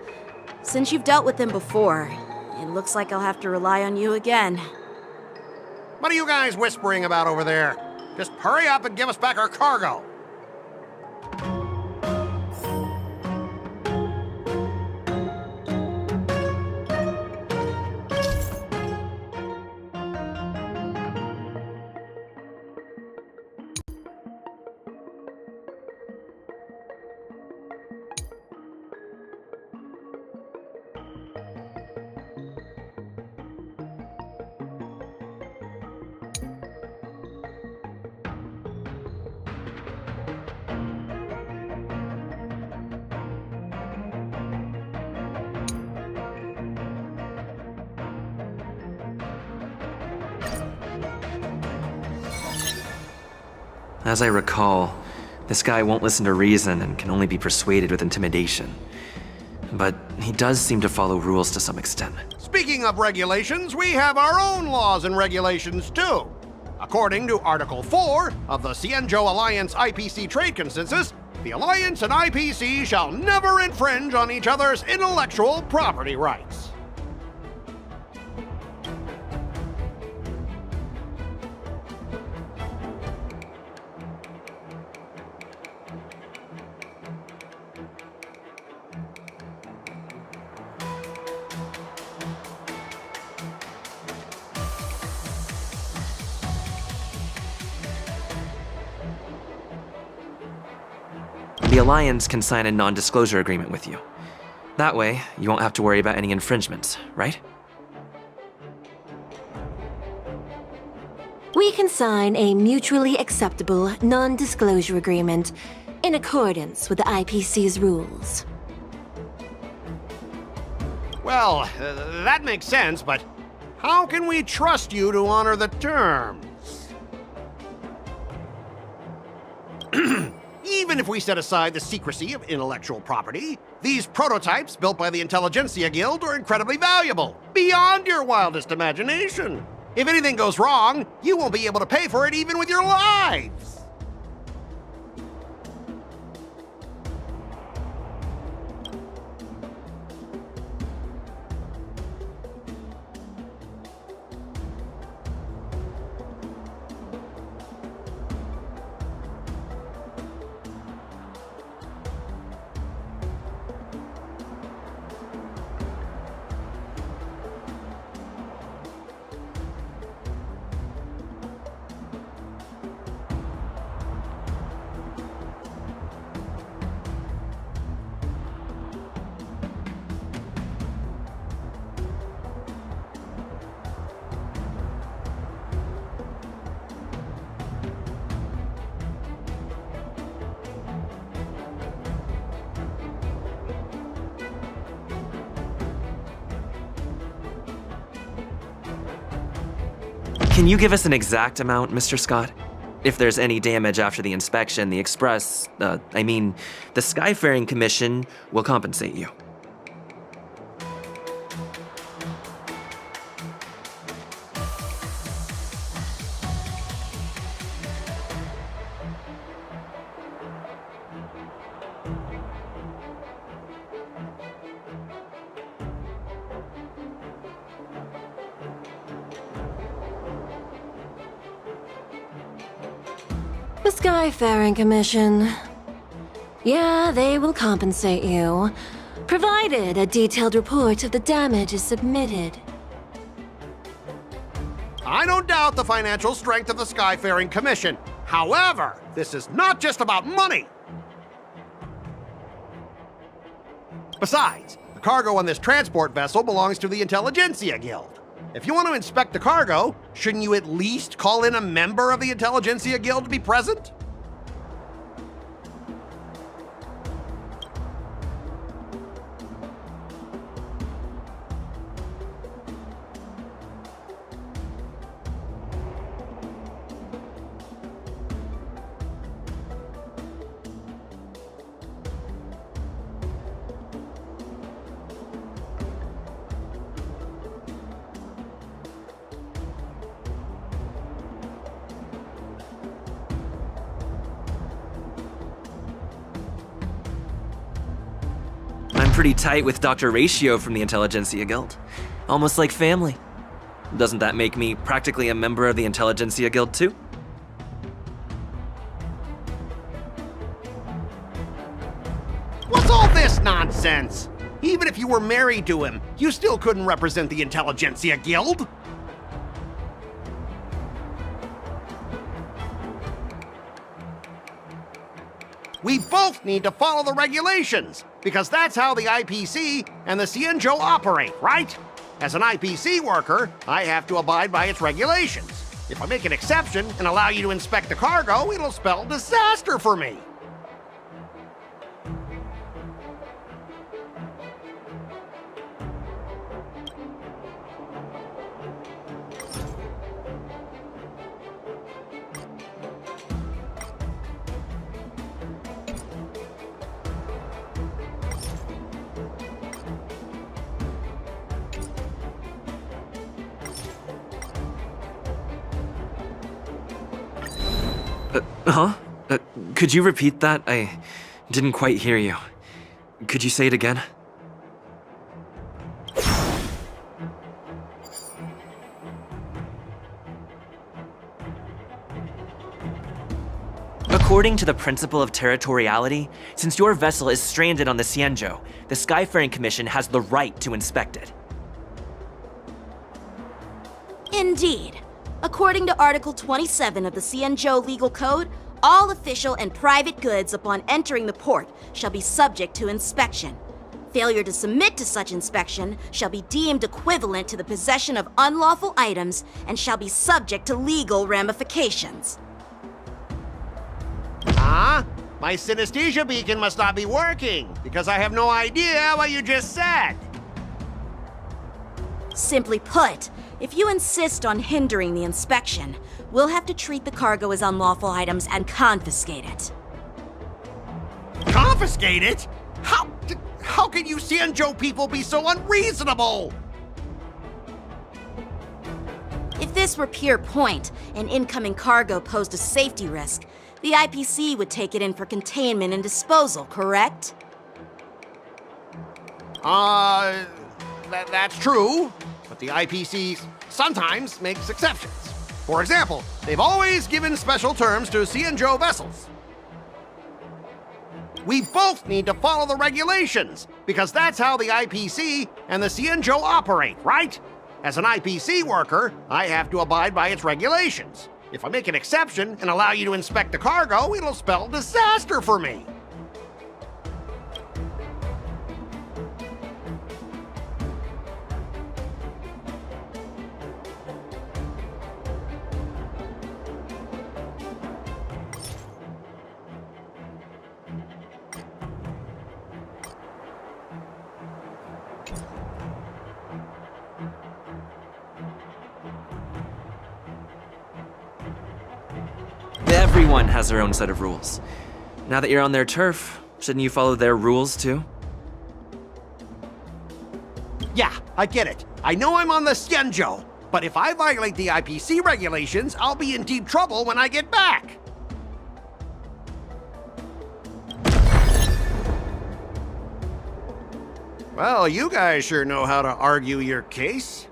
Since you've dealt with him before, it looks like I'll have to rely on you again. What are you guys whispering about over there? Just hurry up and give us back our cargo. As I recall, this guy won't listen to reason and can only be persuaded with intimidation. But he does seem to follow rules to some extent. Speaking of regulations, we have our own laws and regulations too. According to Article 4 of the Xianzhou Alliance IPC Trade Consensus, the Alliance and IPC shall never infringe on each other's intellectual property rights. The Alliance can sign a non-disclosure agreement with you. That way, you won't have to worry about any infringements, right? We can sign a mutually acceptable non-disclosure agreement in accordance with the IPC's rules. Well, that makes sense, but how can we trust you to honor the terms? Even if we set aside the secrecy of intellectual property, these prototypes built by the Intelligentsia Guild are incredibly valuable, beyond your wildest imagination. If anything goes wrong, you won't be able to pay for it even with your lives. Can you give us an exact amount, Mr. Scott? If there's any damage after the inspection, the the Skyfaring Commission will compensate you. The Skyfaring Commission. Yeah, they will compensate you, provided a detailed report of the damage is submitted. I don't doubt the financial strength of the Skyfaring Commission. However, this is not just about money. Besides, the cargo on this transport vessel belongs to the Intelligentsia Guild. If you want to inspect the cargo, shouldn't you at least call in a member of the Intelligentsia Guild to be present? Pretty tight with Dr. Ratio from the Intelligentsia Guild. Almost like family. Doesn't that make me practically a member of the Intelligentsia Guild too? What's all this nonsense? Even if you were married to him, you still couldn't represent the Intelligentsia Guild. We both need to follow the regulations, because that's how the IPC and the Cienjo operate, right? As an IPC worker, I have to abide by its regulations. If I make an exception and allow you to inspect the cargo, it'll spell disaster for me. Could you repeat that? I didn't quite hear you. Could you say it again? According to the principle of territoriality, since your vessel is stranded on the Cienjo, the Skyfaring Commission has the right to inspect it. Indeed. According to Article 27 of the Cienjo Legal Code, all official and private goods upon entering the port shall be subject to inspection. Failure to submit to such inspection shall be deemed equivalent to the possession of unlawful items and shall be subject to legal ramifications. Huh? My synesthesia beacon must not be working, because I have no idea what you just said. Simply put, if you insist on hindering the inspection, we'll have to treat the cargo as unlawful items and confiscate it. Confiscate it? How can you Cienjo people be so unreasonable? If this were pure point, and incoming cargo posed a safety risk, the IPC would take it in for containment and disposal, correct? That's true, but the IPC sometimes makes exceptions. For example, they've always given special terms to Cienjo vessels. We both need to follow the regulations, because that's how the IPC and the Cienjo operate, right? As an IPC worker, I have to abide by its regulations. If I make an exception and allow you to inspect the cargo, it'll spell disaster for me. Everyone has their own set of rules. Now that you're on their turf, shouldn't you follow their rules too? Yeah, I get it. I know I'm on the Xianzhou, but if I violate the IPC regulations, I'll be in deep trouble when I get back. Well, you guys sure know how to argue your case.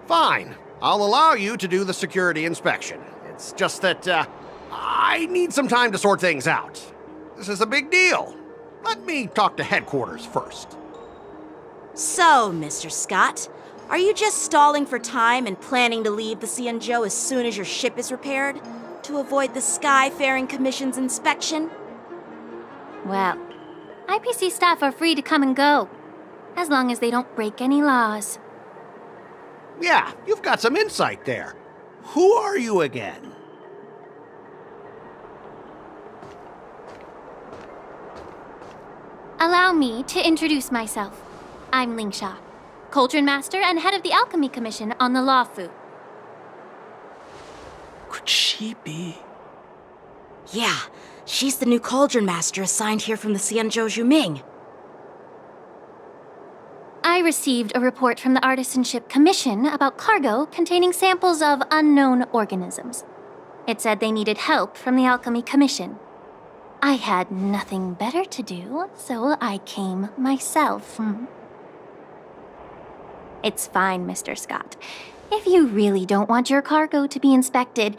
Fine, I'll allow you to do the security inspection. It's just that, I need some time to sort things out. This is a big deal. Let me talk to headquarters first. So, Mr. Scott, are you just stalling for time and planning to leave the Xianzhou as soon as your ship is repaired? To avoid the Skyfaring Commission's inspection? Well, IPC staff are free to come and go, as long as they don't break any laws. Yeah, you've got some insight there. Who are you again? Allow me to introduce myself. I'm Lingsha, Cauldron Master and head of the Alchemy Commission on the Lawfu. Could she be? Yeah, she's the new Cauldron Master assigned here from the Xianzhou Zhuming. I received a report from the Artisanship Commission about cargo containing samples of unknown organisms. It said they needed help from the Alchemy Commission. I had nothing better to do, so I came myself. It's fine, Mr. Scott. If you really don't want your cargo to be inspected,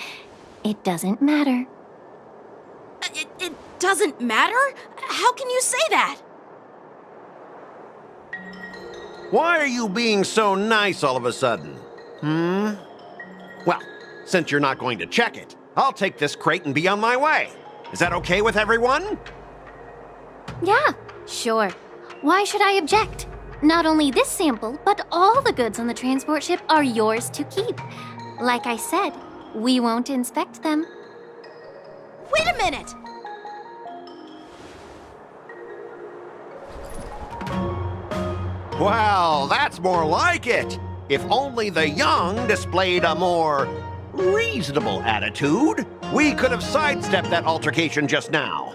it doesn't matter. It doesn't matter? How can you say that? Why are you being so nice all of a sudden? Well, since you're not going to check it, I'll take this crate and be on my way. Is that okay with everyone? Yeah, sure. Why should I object? Not only this sample, but all the goods on the transport ship are yours to keep. Like I said, we won't inspect them. Wait a minute! Well, that's more like it. If only the young displayed a more reasonable attitude, we could have sidestepped that altercation just now.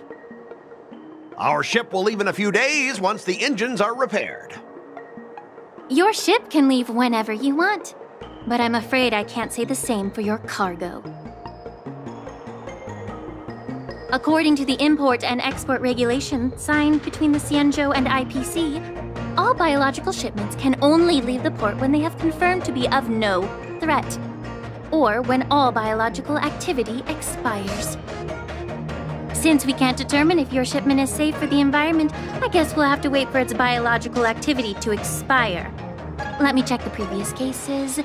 Our ship will leave in a few days once the engines are repaired. Your ship can leave whenever you want, but I'm afraid I can't say the same for your cargo. According to the import and export regulation signed between the Xianzhou and IPC, all biological shipments can only leave the port when they have confirmed to be of no threat, or when all biological activity expires. Since we can't determine if your shipment is safe for the environment, I guess we'll have to wait for its biological activity to expire. Let me check the previous cases.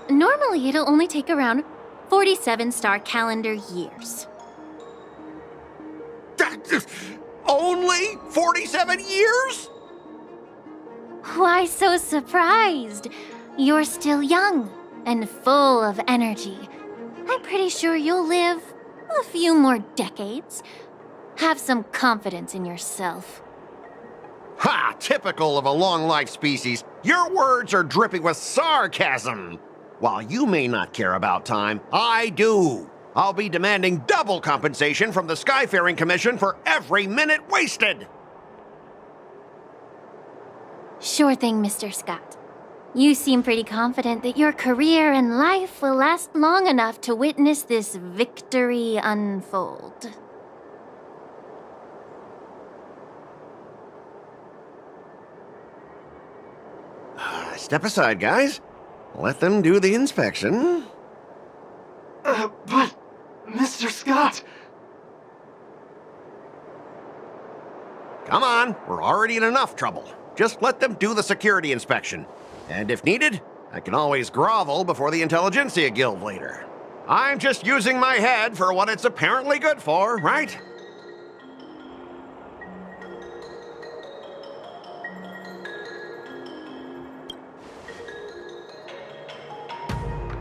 Normally, it'll only take around 47 star calendar years. Only 47 years? Why so surprised? You're still young and full of energy. I'm pretty sure you'll live a few more decades. Have some confidence in yourself. Ha! Typical of a long-life species. Your words are dripping with sarcasm. While you may not care about time, I do. I'll be demanding double compensation from the Skyfaring Commission for every minute wasted. Sure thing, Mr. Scott. You seem pretty confident that your career and life will last long enough to witness this victory unfold. Step aside, guys. Let them do the inspection. But, Mr. Scott... Come on, we're already in enough trouble. Just let them do the security inspection. And if needed, I can always grovel before the Intelligentsia Guild later. I'm just using my head for what it's apparently good for, right?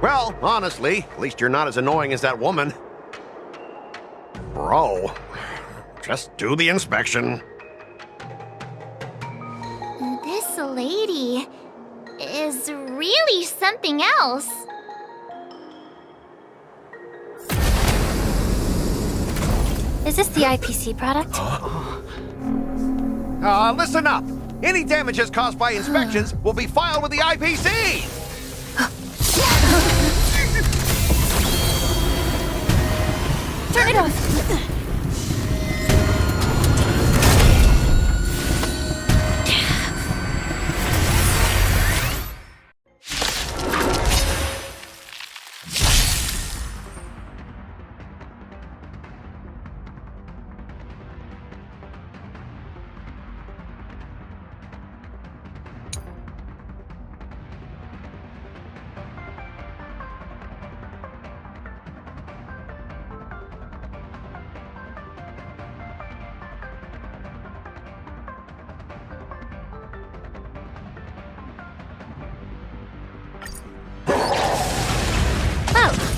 Well, honestly, at least you're not as annoying as that woman. Bro, just do the inspection. This lady is really something else. Is this the IPC product? Listen up. Any damages caused by inspections will be filed with the IPC. Turn it off.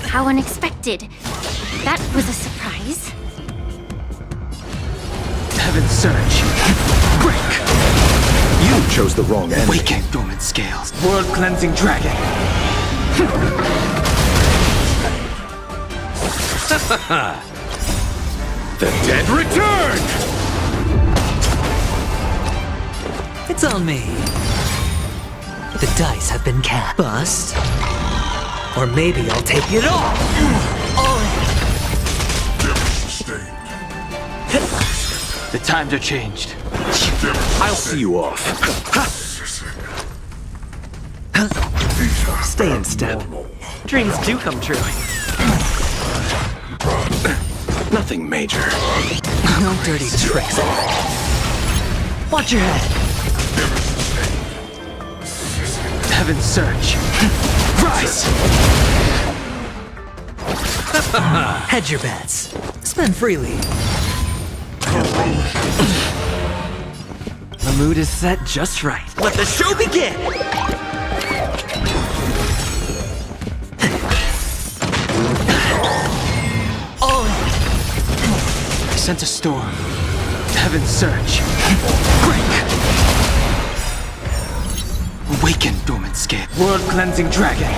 How unexpected. That was a surprise. Heaven surge. Break. You chose the wrong enemy. Awaken dormant scales. World cleansing dragon. The dead return! It's on me. The dice have been cast. Bust. Or maybe I'll take it all! The times are changed. I'll see you off. Stay in step. Dreams do come true. Nothing major. No dirty tricks. Watch your head. Heaven surge. Rise! Hedge your bets. Spend freely. The mood is set just right. Let the show begin! I sent a storm. Heaven surge. Break! Awaken dormant scale. World cleansing dragon.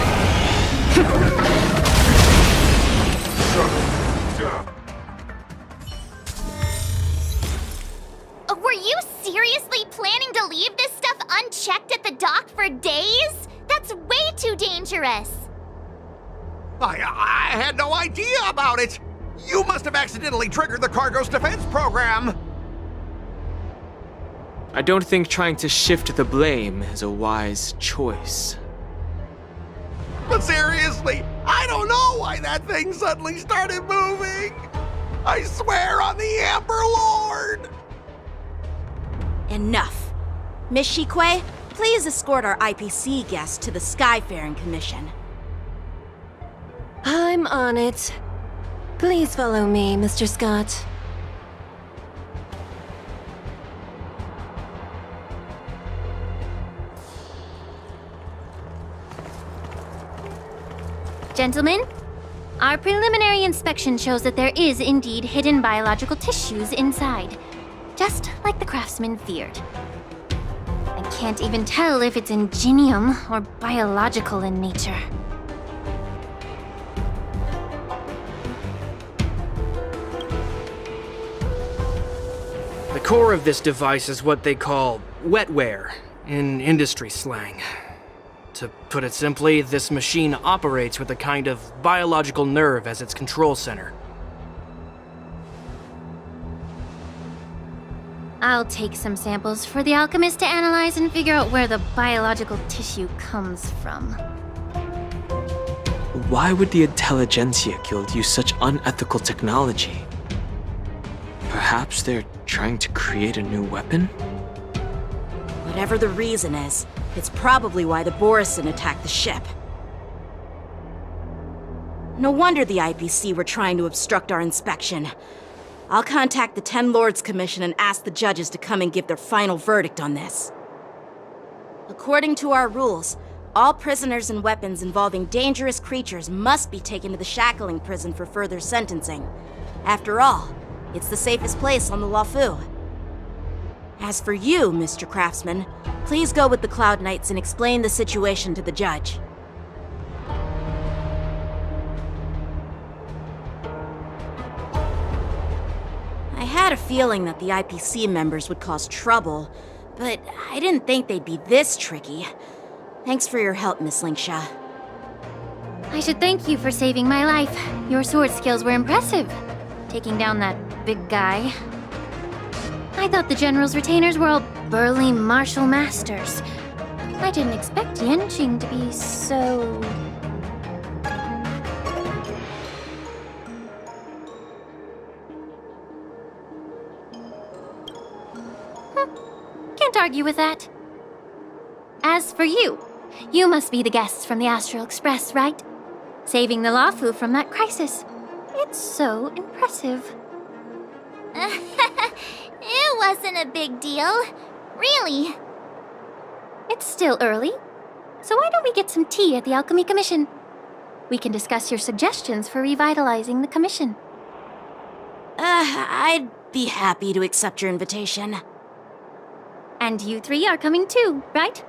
Were you seriously planning to leave this stuff unchecked at the dock for days? That's way too dangerous. I had no idea about it. You must have accidentally triggered the cargo's defense program. I don't think trying to shift the blame is a wise choice. But seriously, I don't know why that thing suddenly started moving. I swear on the Amber Lord. Enough. Miss Shikwe, please escort our IPC guests to the Skyfaring Commission. I'm on it. Please follow me, Mr. Scott. Gentlemen, our preliminary inspection shows that there is indeed hidden biological tissues inside, just like the craftsman feared. I can't even tell if it's ingenium or biological in nature. The core of this device is what they call wetware in industry slang. To put it simply, this machine operates with a kind of biological nerve as its control center. I'll take some samples for the alchemist to analyze and figure out where the biological tissue comes from. Why would the Intelligentsia Guild use such unethical technology? Perhaps they're trying to create a new weapon? Whatever the reason is, it's probably why the Borisin attacked the ship. No wonder the IPC were trying to obstruct our inspection. I'll contact the Ten Lords Commission and ask the judges to come and give their final verdict on this. According to our rules, all prisoners and weapons involving dangerous creatures must be taken to the shackling prison for further sentencing. After all, it's the safest place on the Luofu. As for you, Mr. Craftsman, please go with the Cloud Knights and explain the situation to the judge. had a feeling that the IPC members would cause trouble, but I didn't think they'd be this tricky. Thanks for your help, Miss Linksha. I should thank you for saving my life. Your sword skills were impressive. Taking down that big guy. I thought the General's retainers were all burly martial masters. I didn't expect Yenching to be so... Can't argue with that. As for you, you must be the guests from the Astral Express, right? Saving the Lafu from that crisis. It's so impressive. It wasn't a big deal. Really. It's still early, so why don't we get some tea at the Alchemy Commission? We can discuss your suggestions for revitalizing the commission. I'd be happy to accept your invitation. And you three are coming too, right?